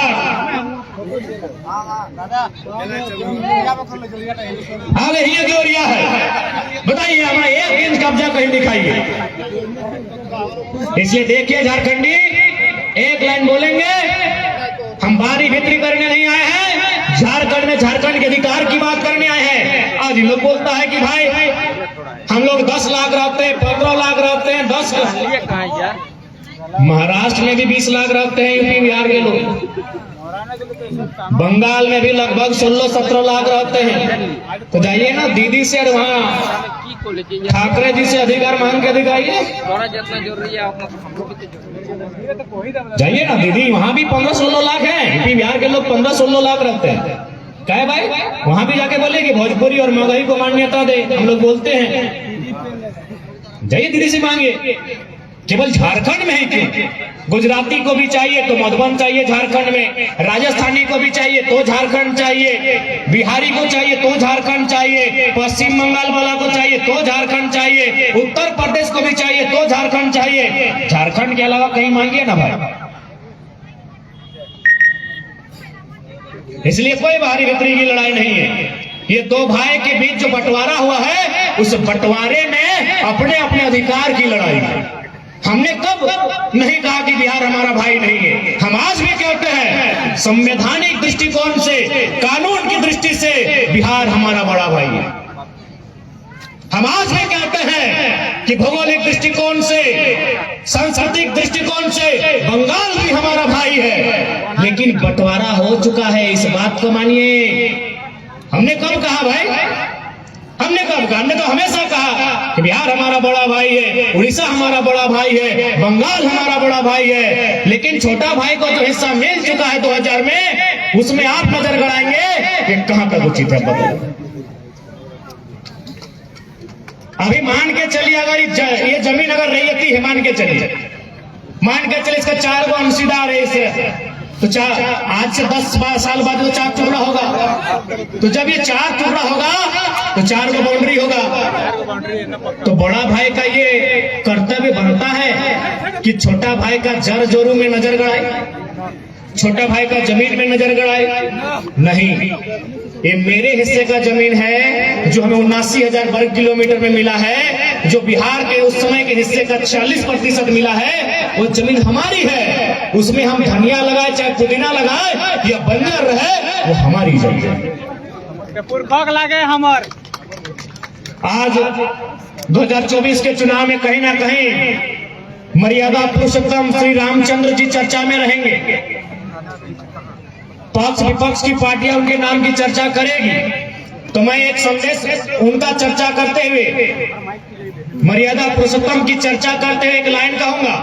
आगे ही गोरिया है, बताइए हमारा 1 इंच कब्जा कहीं दिखाइए। इसलिए देखिए झारखंडी, एक लाइन बोलेंगे, हम बारी भीतरी करने नहीं आए हैं, झारखंड में झारखंड के अधिकार की बात करने आए हैं। आज लोग बोलता है कि भाई हम लोग 10 लाख रहते हैं, 15 लाख रहते हैं, 10 महाराष्ट्र में भी 20 लाख रहते हैं, यूपी बिहार के लोग, बंगाल में भी लगभग 16-17 लाख रहते हैं। तो जाइए ना दीदी से और वहाँ ठाकरे जी से अधिकार मांग के दिखाइए, जाइए ना दीदी, वहाँ भी 15-16 लाख है, यूपी बिहार के लोग 15-16 लाख रहते हैं। क्या है भाई, वहाँ भी जाके बोले कि भोजपुरी और मगही को मान्यता दे, हम लोग बोलते हैं, जाइए दीदी से मांगिए। केवल झारखंड में ही क्यों, गुजराती को भी चाहिए तो मधुबन चाहिए झारखंड में, राजस्थानी को भी चाहिए तो झारखंड चाहिए, बिहारी को चाहिए तो झारखंड चाहिए, पश्चिम बंगाल वाला को चाहिए तो झारखंड चाहिए, उत्तर प्रदेश को भी चाहिए तो झारखंड चाहिए। झारखंड के अलावा कहीं मांगिए ना भाई। इसलिए कोई बाहरी भीतरी की लड़ाई नहीं है, ये दो भाई के बीच जो बंटवारा हुआ है, उस बंटवारे में अपने अपने अधिकार की लड़ाई है। हमने कब नहीं कहा कि बिहार हमारा भाई नहीं है, हम आज भी कहते हैं संवैधानिक दृष्टिकोण से, कानून की दृष्टि से बिहार हमारा बड़ा भाई है। हम आज भी कहते हैं कि भौगोलिक दृष्टिकोण से, सांस्कृतिक दृष्टिकोण से बंगाल भी हमारा भाई है, लेकिन बंटवारा हो चुका है, इस बात को मानिए। हमने कब कहा भाई, हमने कब कहा, हमने तो हमेशा कहा कि बिहार हमारा बड़ा भाई है, उड़ीसा हमारा बड़ा भाई है, बंगाल हमारा बड़ा भाई है, लेकिन छोटा भाई को जो हिस्सा मिल चुका है 2000 में, उसमें आप नजर गड़ाएंगे कि कहां तक उचित है बताइए। अभी मान के चलिए, अगर ये जमीन अगर रैयती है, मान के चलिए, इसका 4 गो अंशीदार है इसे, तो आज से 10-12 साल बाद वो 4 टुकड़ा होगा, तो जब ये 4 टुकड़ा होगा तो 4 गो बाउंड्री होगा। तो बड़ा भाई का ये कर्तव्य बनता है कि छोटा भाई का जर जोरू में नजर गड़ाए, छोटा भाई का जमीन में नजर गड़ाए। नहीं, ये मेरे हिस्से का जमीन है जो हमें 79,000 वर्ग किलोमीटर में मिला है, जो बिहार के उस समय के हिस्से का 40% मिला है, वो जमीन हमारी है, उसमें हम धनिया लगाए चाहे पुदीना लगाए या बंजर रहे, वो हमारी जमीन है। लगे हमार आज 2024 के चुनाव में कहीं ना कहीं मर्यादा पुरुषोत्तम श्री रामचंद्र जी चर्चा में रहेंगे, पक्ष विपक्ष की पार्टियां उनके नाम की चर्चा करेगी। तो मैं एक संदेश उनका चर्चा करते हुए, मर्यादा पुरुषोत्तम की चर्चा करते हुए एक लाइन कहूंगा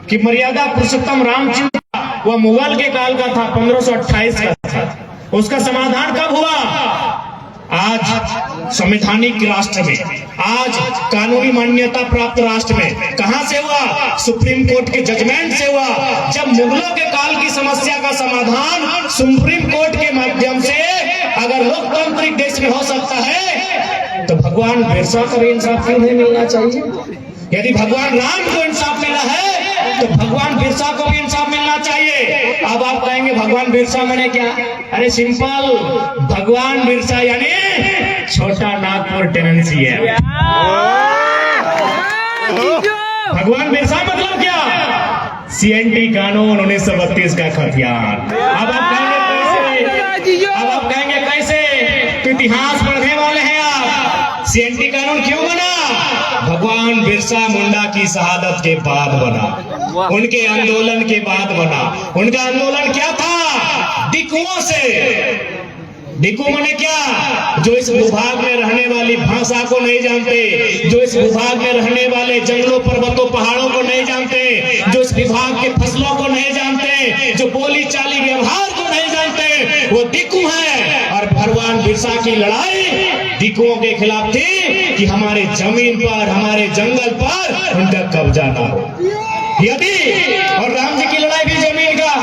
कि मर्यादा पुरुषोत्तम रामचंद्र वह मुगल के काल का था, 1528 का था। उसका समाधान कब हुआ? आज संवैधानिक राष्ट्र में, आज कानूनी मान्यता प्राप्त राष्ट्र में। कहां से हुआ? सुप्रीम कोर्ट के जजमेंट से हुआ। जब मुगलों के काल की समस्या का समाधान सुप्रीम कोर्ट के माध्यम से अगर लोकतांत्रिक देश में हो सकता है, तो भगवान बिरसा को भी इंसाफ क्यों नहीं मिलना चाहिए? यदि भगवान राम को इंसाफ मिला है, तो भगवान बिरसा को भी इंसाफ मिलना चाहिए। अब आप कहेंगे भगवान बिरसा मैंने क्या? अरे सिंपल, भगवान बिरसा यानी छोटा नागपुर टेनेंसी है। भगवान बिरसा मतलब क्या? CNT कानून 1932 का खतियान। अब आप कहेंगे कैसे? तो इतिहास पढ़ने वाले हैं आप। CNT कानून क्यों बना? भगवान बिरसा मुंडा की शहादत के बाद बना, उनके आंदोलन के बाद बना। उनका आंदोलन क्या था? दिकुओं से। दिकु माने क्या? जो इस भूभाग में रहने वाली भाषा को नहीं जानते, जो इस भूभाग में रहने वाले जंगलों पर्वतों पहाड़ों को नहीं जानते, जो इस विभाग के फसलों को नहीं जानते, जो बोली चाली व्यवहार को नहीं जानते, वो दिकु है। और भगवान बिरसा की लड़ाई दिकुओं के खिलाफ थी कि हमारे जमीन पर, हमारे जंगल पर उनका कब्जा ना हो। यदि और राम जी की लड़ाई भी जमीन का,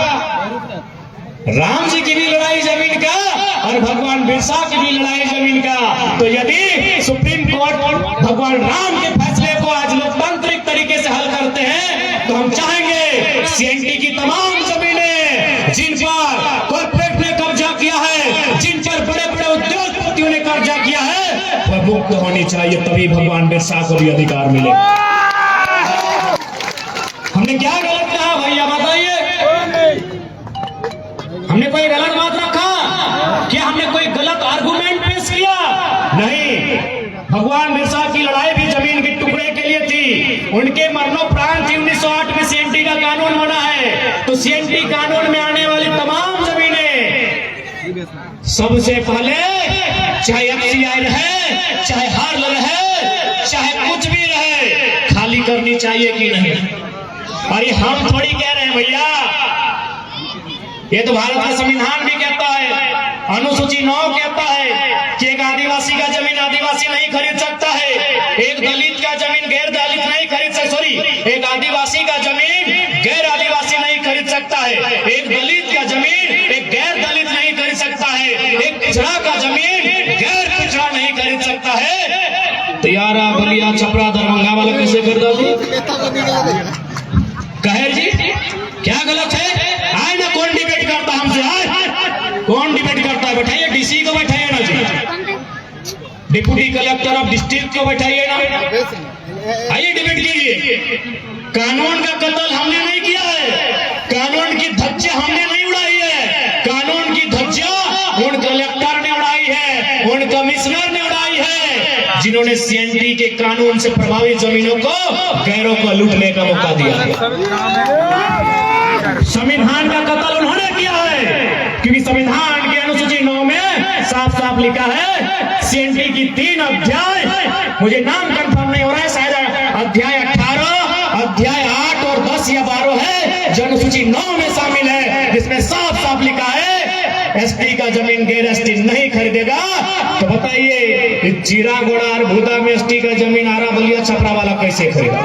राम जी की भी लड़ाई जमीन का और भगवान बिरसा की भी लड़ाई जमीन का। तो यदि सुप्रीम कोर्ट भगवान राम के फैसले को आज लोकतांत्रिक तरीके से हल करते हैं, तो हम चाहेंगे CNT की तमाम जमीनें जिन पर कॉर्पोरेट ने कब्जा किया है, जिन पर बड़े बड़े उद्योगपतियों ने कब्जा किया है, वह मुक्त होनी चाहिए, तभी भगवान बिरसा को भी अधिकार मिले। हमने क्या गलत कहा भाई? भैया बताइए, हमने कोई गलत बात रखा क्या? हमने कोई गलत आर्गुमेंट पेश किया? नहीं। भगवान बिरसा की लड़ाई भी जमीन के टुकड़े के लिए थी। उनके मरणोपरांत 1908 में सीएनटी का कानून बना है। तो सीएनटी कानून में आने वाली तमाम जमीनें सबसे पहले, चाहे एफसीआई रहे, चाहे हार्ल रहे, चाहे कुछ भी रहे, खाली करनी चाहिए कि नहीं? अरे हम थोड़ी कह रहे हैं भैया, ये तो भारत का संविधान भी कहता है, अनुसूची 9 कहता है कि एक आदिवासी का जमीन आदिवासी नहीं खरीद सकता है, एक दलित का जमीन गैर दलित नहीं खरीद सकता, सॉरी, एक आदिवासी का जमीन गैर आदिवासी नहीं खरीद सकता है, एक दलित का जमीन एक गैर दलित नहीं खरीद सकता है, एक पिछड़ा का जमीन गैर पिछड़ा नहीं खरीद सकता है। तियारा, बलिया, छपरा, दरभंगा वाला कैसे कर दो जी? कहे जी क्या गलत है? आए ना, कौन डिबेट करता हमसे? आए, कौन डिबेट करता है? बैठाइए, डीसी को बैठाइए ना जी, डिप्टी कलेक्टर ऑफ डिस्ट्रिक्ट को बैठाइए ना, आइए डिबेट कीजिए। कानून का कत्ल हमने नहीं किया है, कानून की धज्जियां हमने नहीं उड़ाई है, कानून की धज्जियां उन कलेक्टर ने उड़ाई है, उन कमिश्नर ने उड़ाई है, जिन्होंने सीएनटी के कानून से प्रभावित जमीनों को गैरों को लूटने का मौका दिया। संविधान का कत्ल उन्होंने किया है, क्योंकि संविधान के अनुसूची 9 में साफ साफ लिखा है, सीएनटी की 3 अध्याय, मुझे नाम कंफर्म नहीं हो रहा है, शायद अध्याय 18, अध्याय 8 और 10 या 12 है, जो अनुसूची 9 में शामिल है, जिसमें साफ साफ लिखा है एसटी का जमीन गैर एसटी नहीं खरीदेगा। तो बताइए, जीरा गोड़ा और भूदा में एसटी का जमीन आरा, बलिया, छपरा वाला कैसे खरीदा?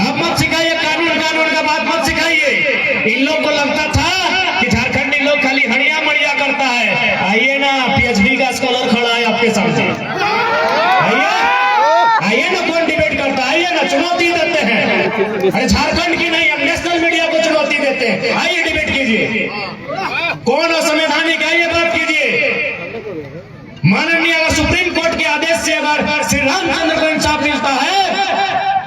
आप मत सिखाइए, कानून का बात मत सिखाइए। इन लोग को लगता था कि झारखंडी लोग खाली हड़िया मड़िया करता है। आइए ना, पीएचडी का स्कॉलर खड़ा है आपके सामने, आइए ना, कौन डिबेट करता है? आइए ना, चुनौती देते हैं। अरे झारखंड की नहीं, हम नेशनल मीडिया को चुनौती देते हैं। आइए डिबेट कीजिए, कौन असंवैधानिक, आइए बात कीजिए। माननीय अगर सुप्रीम कोर्ट के आदेश से अगर श्री रामचंद्र को इंसाफ मिलता है,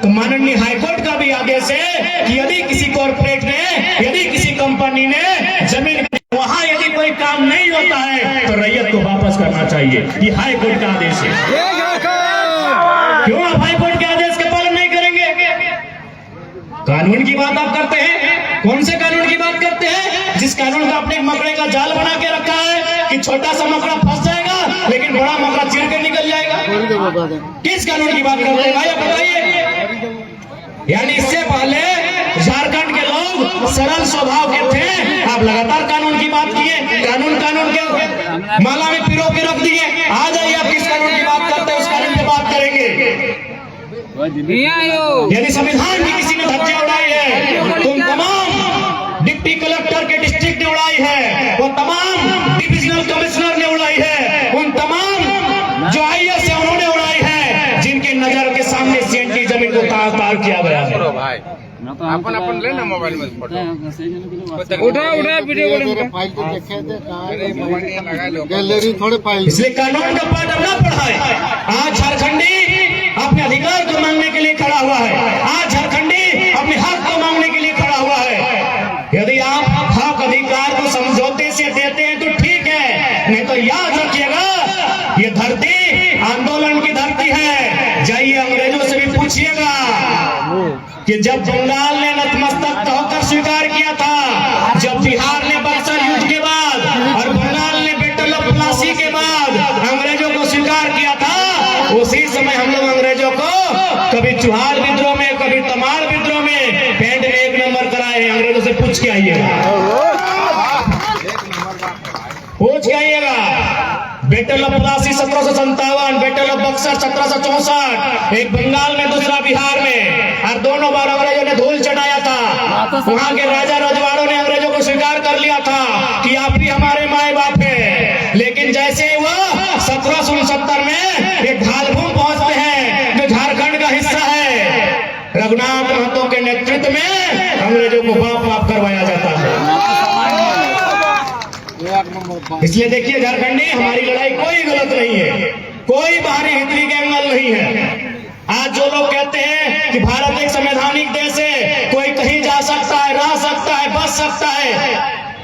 तो माननीय हाईकोर्ट का भी आदेश है कि यदि किसी कॉर्पोरेट ने, यदि किसी कंपनी ने जमीन, वहां यदि कोई काम नहीं होता है तो रैयत को वापस करना चाहिए। ये हाईकोर्ट का आदेश है। क्यों आप हाईकोर्ट के आदेश का पालन नहीं करेंगे? कानून की बात आप करते हैं, कौन से कानून की बात करते हैं? जिस कानून का आपने मकड़े का जाल बना के रखा है कि छोटा सा मकड़ा फंस जाएगा लेकिन बड़ा मकड़ा चीर के निकल जाएगा। किस कानून की बात करते हैं भाई, बताइए। यानी इससे पहले झारखंड के लोग सरल स्वभाव के थे, आप लगातार कानून की बात किए, कानून के माला में पिरो के रख दिए। आ जाइए, आप किस कानून की बात करते हैं, उस कानून की बात करेंगे। यदि संविधान की किसी ने धज्जियां उड़ाई है, तुम तमाम डिप्टी कलेक्टर के डिस्ट्रिक्ट ने उड़ाई है, वो तमाम डिविजनल कमिश्नर ने उड़ाई है, उन तमाम जो आईएएस है उन्होंने उड़ाई है, जिनके नजर के सामने सीएनटी जमीन को तार किया गया है। अपन अपन लेना मोबाइल में फोटो उठा वीडियो फाइल को देखे थे, गैलरी थोड़े फाइल, इसलिए कानून का पाठ अब ना पढ़ाए। आज झारखंडी अपने अधिकार को मांगने के लिए खड़ा हुआ है, आज झारखंडी अपने हक को मांगने के लिए खड़ा हुआ है। यदि आप हक अधिकार को समझौते से देते हैं तो ठीक है, नहीं तो याद रखिएगा, ये धरती आंदोलन की धरती है। जाइए अंग्रेजों से भी पूछिएगा कि जब बंगाल ने नतमस्तक होकर स्वीकार किया था, जब बिहार ने बक्सर युद्ध के बाद और बंगाल ने बैटल ऑफ प्लासी के बाद अंग्रेजों को स्वीकार किया था, उसी समय हम लोग अंग्रेजों को कभी चुहार विद्रोह में, कभी तमाड़ विद्रोह में पेंट में 1 नंबर कराए। अंग्रेजों से पूछ के आइएगा, पूछ के आइएगा। Battle of Plassey 1757, battle of Buxar 1764, एक बंगाल में दूसरा बिहार में, और दोनों बार अंग्रेजों ने धूल चढ़ाया था। वहां के राजा रजवाड़ों ने अंग्रेजों को स्वीकार कर लिया था कि आप ही हमारे माए बाप हैं। लेकिन जैसे ही वह 1769 में एक ढालभूम पहुंचते हैं जो झारखंड का हिस्सा है, रघुनाथ महतो के नेतृत्व में अंग्रेजों को बाप करवाया जाता है। इसलिए देखिए झारखंडी, हमारी लड़ाई कोई गलत नहीं है, कोई बाहरी हितरी के एंगल नहीं है। आज जो लोग कहते हैं कि भारत एक सकता है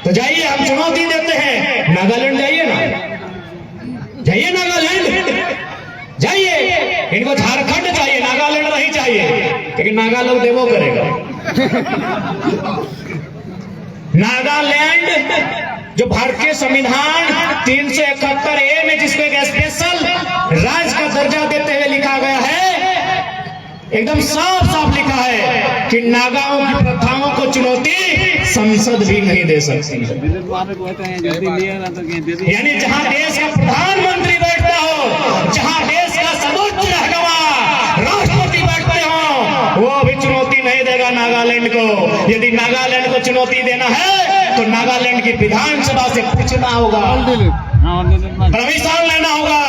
तो जाइए, हम चुनौती देते हैं, नागालैंड जाइए ना, जाइए नागालैंड जाइए। इनको झारखंड चाहिए, नागालैंड नहीं चाहिए, क्योंकि नागा लोग देवो करेगा। नागालैंड जो भारतीय संविधान 371A में जिसको एक स्पेशल राज्य का दर्जा देते हुए लिखा गया है, एकदम साफ साफ लिखा है कि नागाओं की प्रथाओं को चुनौती संसद भी नहीं दे सकती। यानी जहां देश का प्रधानमंत्री बैठता हो, जहां देश का सर्वोच्च रहनुमा राष्ट्रपति बैठते हो, वो भी चुनौती नहीं देगा नागालैंड को। यदि नागालैंड को चुनौती देना है तो नागालैंड की विधानसभा से पूछना होगा, परमिशन लेना होगा।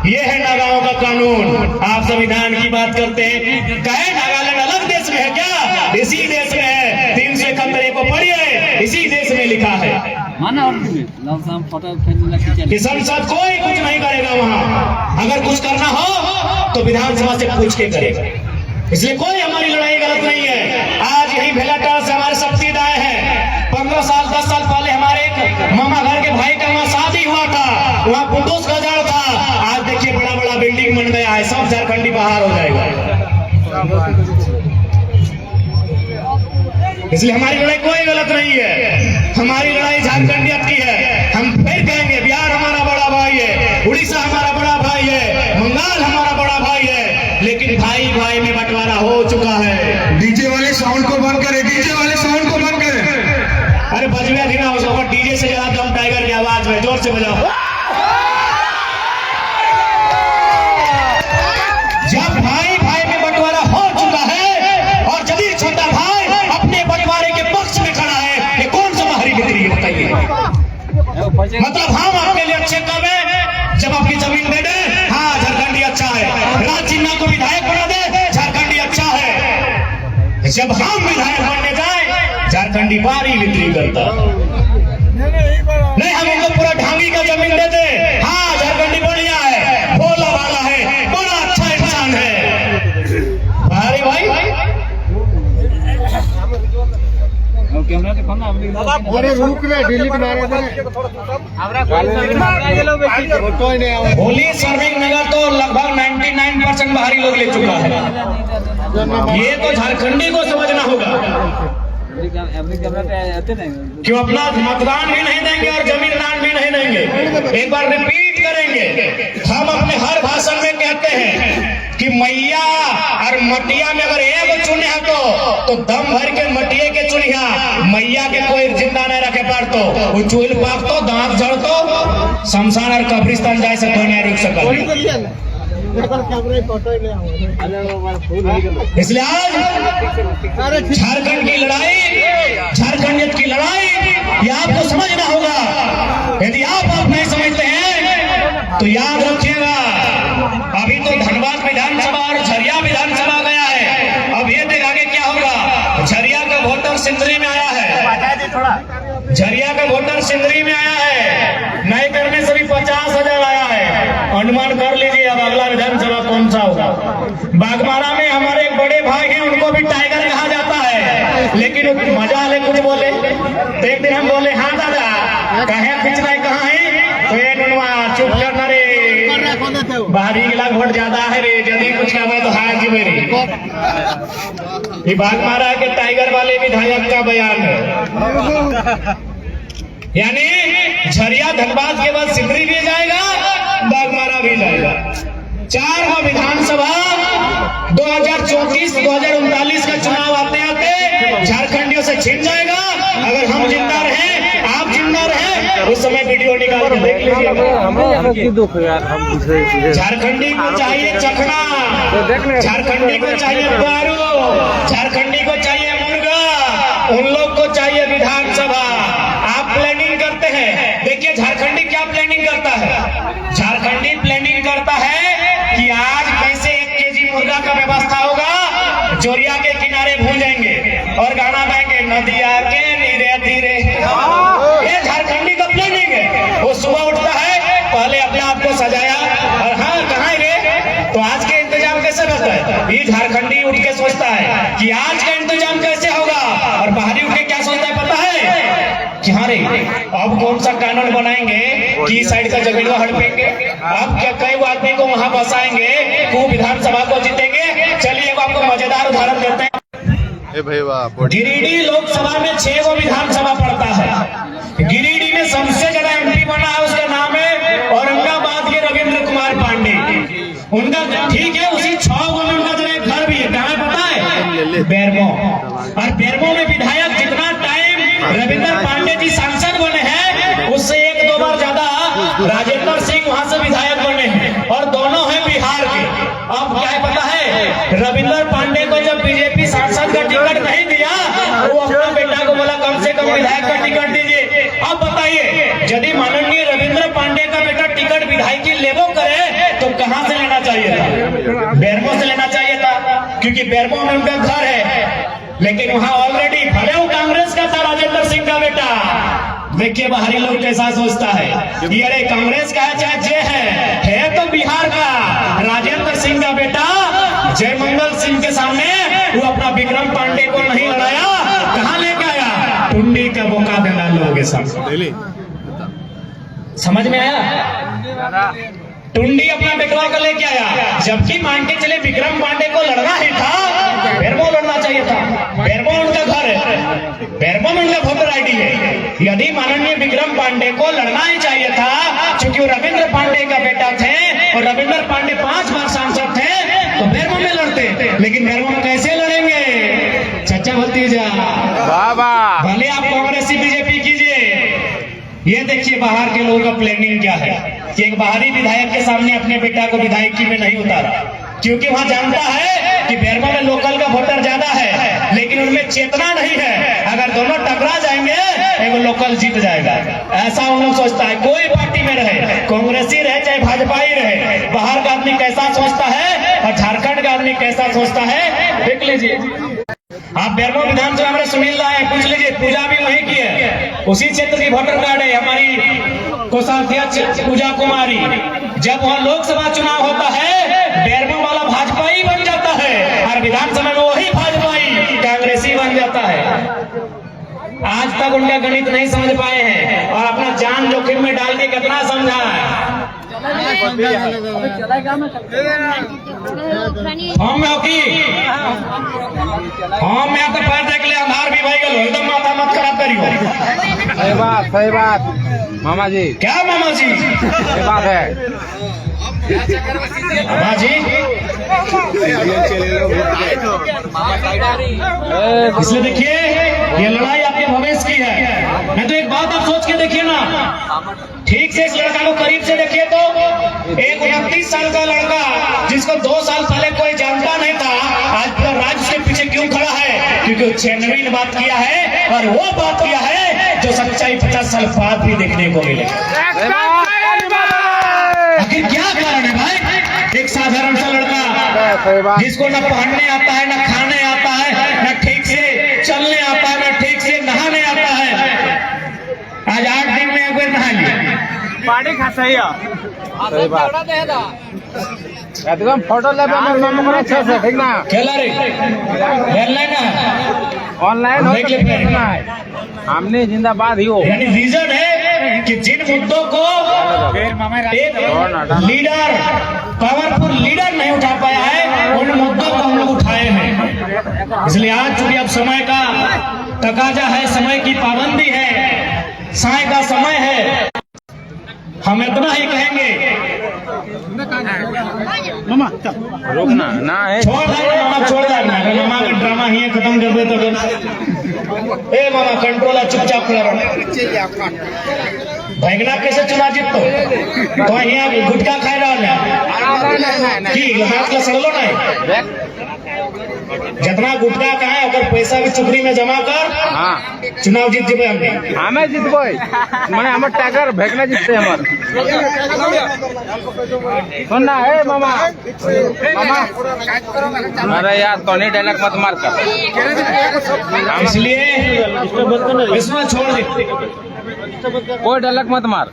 ये है नागाओं का कानून। आप संविधान की बात करते हैं, कहे नागालैंड अलग देश में है क्या? इसी देश में है। 371 को पढ़िए, इसी देश में लिखा है कि संसद कोई कुछ नहीं करेगा वहां। अगर कुछ करना हो तो विधानसभा से पूछ के करेगा। इसलिए कोई हमारी लड़ाई गलत नहीं है। आज यही भेलाटाल से हमारे शक्ति दाए हैं। 15 साल 10 साल पहले हमारे एक मामा घर के भाई का वहां शादी हुआ था, वहां पुटोस का जड़ था। आज देखिए बड़ा बड़ा बिल्डिंग बन गया है, सब झारखंडी बाहर हो जाएगा। इसलिए हमारी लड़ाई कोई गलत नहीं है, हमारी लड़ाई झारखंडियत की है। हम फिर कहेंगे बिहार हमारा बड़ा भाई है, उड़ीसा हमारा बड़ा भाई है, बंगाल हमारा बड़ा भाई है, लेकिन भाई भाई में बंटवारा हो चुका है। डीजे वाले साउंड को बंद करें, डीजे वाले साउंड को बंद करें। अरे बजवे भी ना हो सको, डीजे से ज्यादा दम टाइगर की आवाज में, जोर से बजाओ। जब भाई भाई में बंटवारा हो चुका है और यदि छोटा भाई अपने बंटवारे के पक्ष में खड़ा है, ये कौन सा बाहरी बिक्री है बताइए? मतलब हम आपके लिए अच्छे कब है जब आपकी जमीन दे दे, हाँ झारखंडी अच्छा है। राज जिन्ना को विधायक बना दे, झारखंडी अच्छा है। जब हम विधायक बनने जाए, झारखंडी बारी बिक्री करता नहीं। हम उनको पूरा ढांगी का जमीन देते, हाँ झारखंडी बढ़िया है, भोला भाला है, बड़ा अच्छा इंसान है। अरे भाई अरे रुक रे, डिलीट मारे होली सर्विंग नगर तो लगभग 99% बाहरी लोग ले चुका है। ये तो झारखंडी को समझना होगा, क्यों अपना मतदान भी नहीं देंगे और जमीन दान भी नहीं देंगे। एक बार रिपीट करेंगे, हम अपने हर भाषण में कहते हैं कि मैया और मटिया में अगर एक चुने तो दम भर के मटिए के चुनिया, मैया के कोई जिंदा नहीं रखे पार तो वो चूल पाक तो दांत झड़ तो शमशान और कब्रिस्तान जाए से कोई नहीं रुक सकता। इसलिए आज झारखंड की लड़ाई, झारखंडियत की लड़ाई, ये आपको समझना होगा। यदि आप नहीं समझते हैं तो याद रखिएगा, अभी तो धनबाद विधानसभा और झरिया विधानसभा गया है, अब ये देख आगे क्या होगा। झरिया का वोटर सिंदरी में आया है, झरिया का वोटर सिंदरी में आया है, नए करने से भी 50,000 आया है। अनुमान कर लीजिए अब अगला विधानसभा कौन सा होगा। बागमारा में हमारे एक बड़े भाई हैं, उनको भी टाइगर कहा जाता है, लेकिन मजा ले कुछ बोले तो एक दिन हम बोले हाँ दादा कहे खिंचना कहाँ है, तो ये नुनवा चुप करना रे, बाहरी इलाका वोट ज्यादा है रे, यदि कुछ कहना तो हाँ जी मेरी। ये बागमारा के टाइगर वाले विधायक का बयान है। यानी झरिया धनबाद के बाद सिमरी भी जाएगा, बागमारा भी जाएगा। 4 विधानसभा 2034-2039 का चुनाव आते आते झारखंडियों से छिन जाएगा। अगर हम जिंदा रहे, आप जिंदा रहे, उस समय वीडियो निकाल के देख लीजिए। झारखंडी को चाहिए चखना, झारखंडी को चाहिए दारू, झारखंडी को चाहिए मुर्गा, उन लोग को चाहिए विधानसभा। आप प्लानिंग करते हैं, देखिए झारखंडी क्या प्लानिंग करता है। झारखंडी प्लानिंग करता है कि आज कैसे 1 केजी मुर्गा का व्यवस्था होगा, जोरिया के किनारे भूंजेंगे और गाना गाएंगे नदिया के नीरे धीरे। ये झारखंडी का प्लानिंग है। वो सुबह उठता है, पहले अपने आप को सजाया और हाँ कहाँ रे, तो आज के इंतजाम कैसे रहता है। ये झारखंडी उठ के सोचता है कि आज का इंतजाम कैसे होगा, और बाहरी उठ के क्या सोचता है पता अब कौन सा कानून बनाएंगे कि इस साइड का जमीन हड़पेंगे? अब क्या कई आदमी को वहां बसाएंगे को विधानसभा को जीतेंगे? चलिए आपको मजेदार उदाहरण देते हैं। गिरिडीह लोकसभा में 6 गो विधानसभा पड़ता है। गिरिडीह में सबसे ज्यादा एमपी बना है, उसका नाम है औरंगाबाद के रविंद्र कुमार पांडे। उनका ठीक है, उसी 6 गो में उनका जो घर भी है, कहाँ पता है? बेरमो। और बेरमो में विधायक जितना टाइम रविंद्र पांडे जी सांसद बने हैं, उससे 1-2 बार ज्यादा राजेंद्र सिंह वहां से विधायक बने हैं, और दोनों हैं बिहार के। अब क्या है पता है? रविंद्र पांडे को जब बीजेपी सांसद का टिकट नहीं दिया, वो अपना बेटा को बोला कम से कम विधायक का टिकट दीजिए। अब बताइए, यदि माननीय रविंद्र पांडे का बेटा टिकट विधायकी लेबो करे तो कहां से लेना चाहिए था? बेरमो से लेना चाहिए था, क्योंकि बेरमो में उनका घर है। लेकिन वहां ऑलरेडी भले वो कांग्रेस का था राजेंद्र सिंह का बेटा। देखिए बाहरी लोग कैसा सोचता है कि अरे कांग्रेस का है चाहे जे है तो बिहार का। राजेंद्र सिंह का बेटा जय मंगल सिंह के सामने वो अपना विक्रम पांडे को नहीं लड़ाया, कहां लेके आया? टुंडी का मौका देना लोगों के सामने। समझ में आया? टुंडी अपना बेटवा को लेके आया, जबकि मान के चले विक्रम पांडे को लड़ना ही था, बेरमो लड़ना चाहिए था। बेरमो उनका घर है, बेरमो में उनका वोटर आईडी है। यदि माननीय विक्रम पांडे को लड़ना ही चाहिए था, क्योंकि वो रविंद्र पांडे का बेटा थे और रविंद्र पांडे 5 बार सांसद थे, तो बेरमो में लड़ते। लेकिन बेरमो में कैसे लड़ेंगे? चचा भतीजा भले आप कांग्रेसी बीजेपी कीजिए। ये देखिए बाहर के लोगों का प्लानिंग क्या है कि एक बाहरी विधायक के सामने अपने बेटा को विधायकी में नहीं उतारा, क्योंकि वहां जानता है कि बेरमो में लोकल का वोटर ज्यादा है, लेकिन उनमें चेतना नहीं है। अगर दोनों टकरा जाएंगे एक लोकल जीत जाएगा, ऐसा उन लोग सोचता है। कोई पार्टी में रहे, कांग्रेसी रहे चाहे भाजपा ही रहे, बाहर का आदमी कैसा सोचता है और झारखंड का आदमी कैसा सोचता है, देख लीजिए। आप बेरमो विधानसभा में सुनील राय है, पूछ लीजिए, पूजा भी वहीं की है, उसी क्षेत्र की वोटर कार्ड है हमारी कोषाध्यक्ष पूजा कुमारी। जब वहां लोकसभा चुनाव होता है, बेरमो वाला भाजपा ही बन जाता है और विधानसभा में वही भाजपा ही कांग्रेसी बन जाता है। आज तक उनका गणित नहीं समझ पाए हैं और अपना जान जोखिम में डाल के कितना समझा है। हम यहाँ तो पैर देख ले अंधार भी भाई गलो, एकदम माथा मत खराब करियो। सही बात मामा जी। क्या मामा जी? सही बात है मामा जी। इसलिए देखिए ये लड़ाई आपके भविष्य की है। मैं तो एक बात आप सोच के देखिए ना, ठीक से इस लड़का को करीब से देखिए तो एक 29 साल का लड़का जिसको 2 साल पहले कोई जानता नहीं था, आज पूरा राज्य उसके पीछे क्यों खड़ा है? क्योंकि वो जेन्युइन बात किया है और वो बात किया है जो सच्चाई 50 साल बाद भी देखने को मिले। आखिर क्या कारण है भाई? एक साधारण सा लड़का जिसको न पहनने आता है, न खाने आता है, न ठीक से चलने आता है, न ठीक से नहाने आता है, आज 8 दिन में एक बार नहा लिया। पार्टी खा सही एकदम फोटो ले अच्छे से, ठीक ना? खेला रे ऑनलाइन हमने जिंदाबाद ही हो। यानी रीजन है कि जिन मुद्दों को एक लीडर, पावरफुल लीडर नहीं उठा पाया है, उन मुद्दों को हम लोग उठाए हैं। इसलिए आज चूंकि अब समय का तकाजा है, समय की पाबंदी है, साय का समय है, हम इतना ही कहेंगे। मामा रुकना ना है, छोड़ मामा, छोड़ देना। मामा का ड्रामा ही खत्म कर दे तो ए मामा कंट्रोल चुपचाप खड़ा रहो। भैगना कैसे चुना जीतो तो यहाँ गुटखा खाए रहा कि हाथ का सड़लो नहीं। जितना गुटखा का है अगर पैसा भी चुकरी में जमा कर, हाँ चुनाव जीत जीबे हमने, हमें जीतबो मैंने हमारे टैगर भेजना जीतते हमारे। सुनना है मामा, अरे यार तो नहीं डायलॉग मत मार कर, इसलिए इसमें छोड़ दे, कोई डायलॉग मत मार,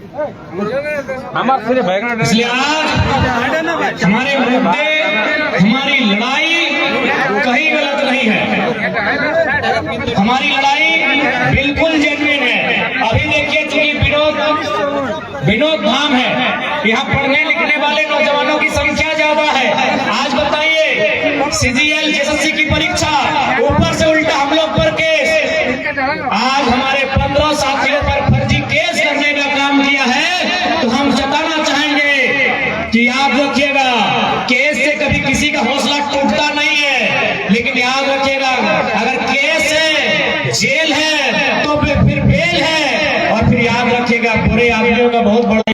हमारे सिर्फ भेजना। इसलिए आज हमारे मुद्दे, हमारी लड़ाई कहीं गलत नहीं है, हमारी लड़ाई बिल्कुल जेन्युइन है। अभी देखिए चूंकि विनोद धाम है। यहाँ पढ़ने लिखने वाले नौजवानों की संख्या ज्यादा है। आज बताइए सीजीएल एसएससी की परीक्षा, ऊपर से उल्टा हम लोग पर केस। आज हमारे 15 साथियों पर फर्जी केस करने का काम किया है। तो हम जताना चाहेंगे कि याद रखिएगा, केस से कभी किसी का हौसला टूटता नहीं है, लेकिन याद रखिएगा अगर केस है, जेल है, तो फिर बेल है। और फिर याद रखिएगा बुरे आदमियों का बहुत बड़ा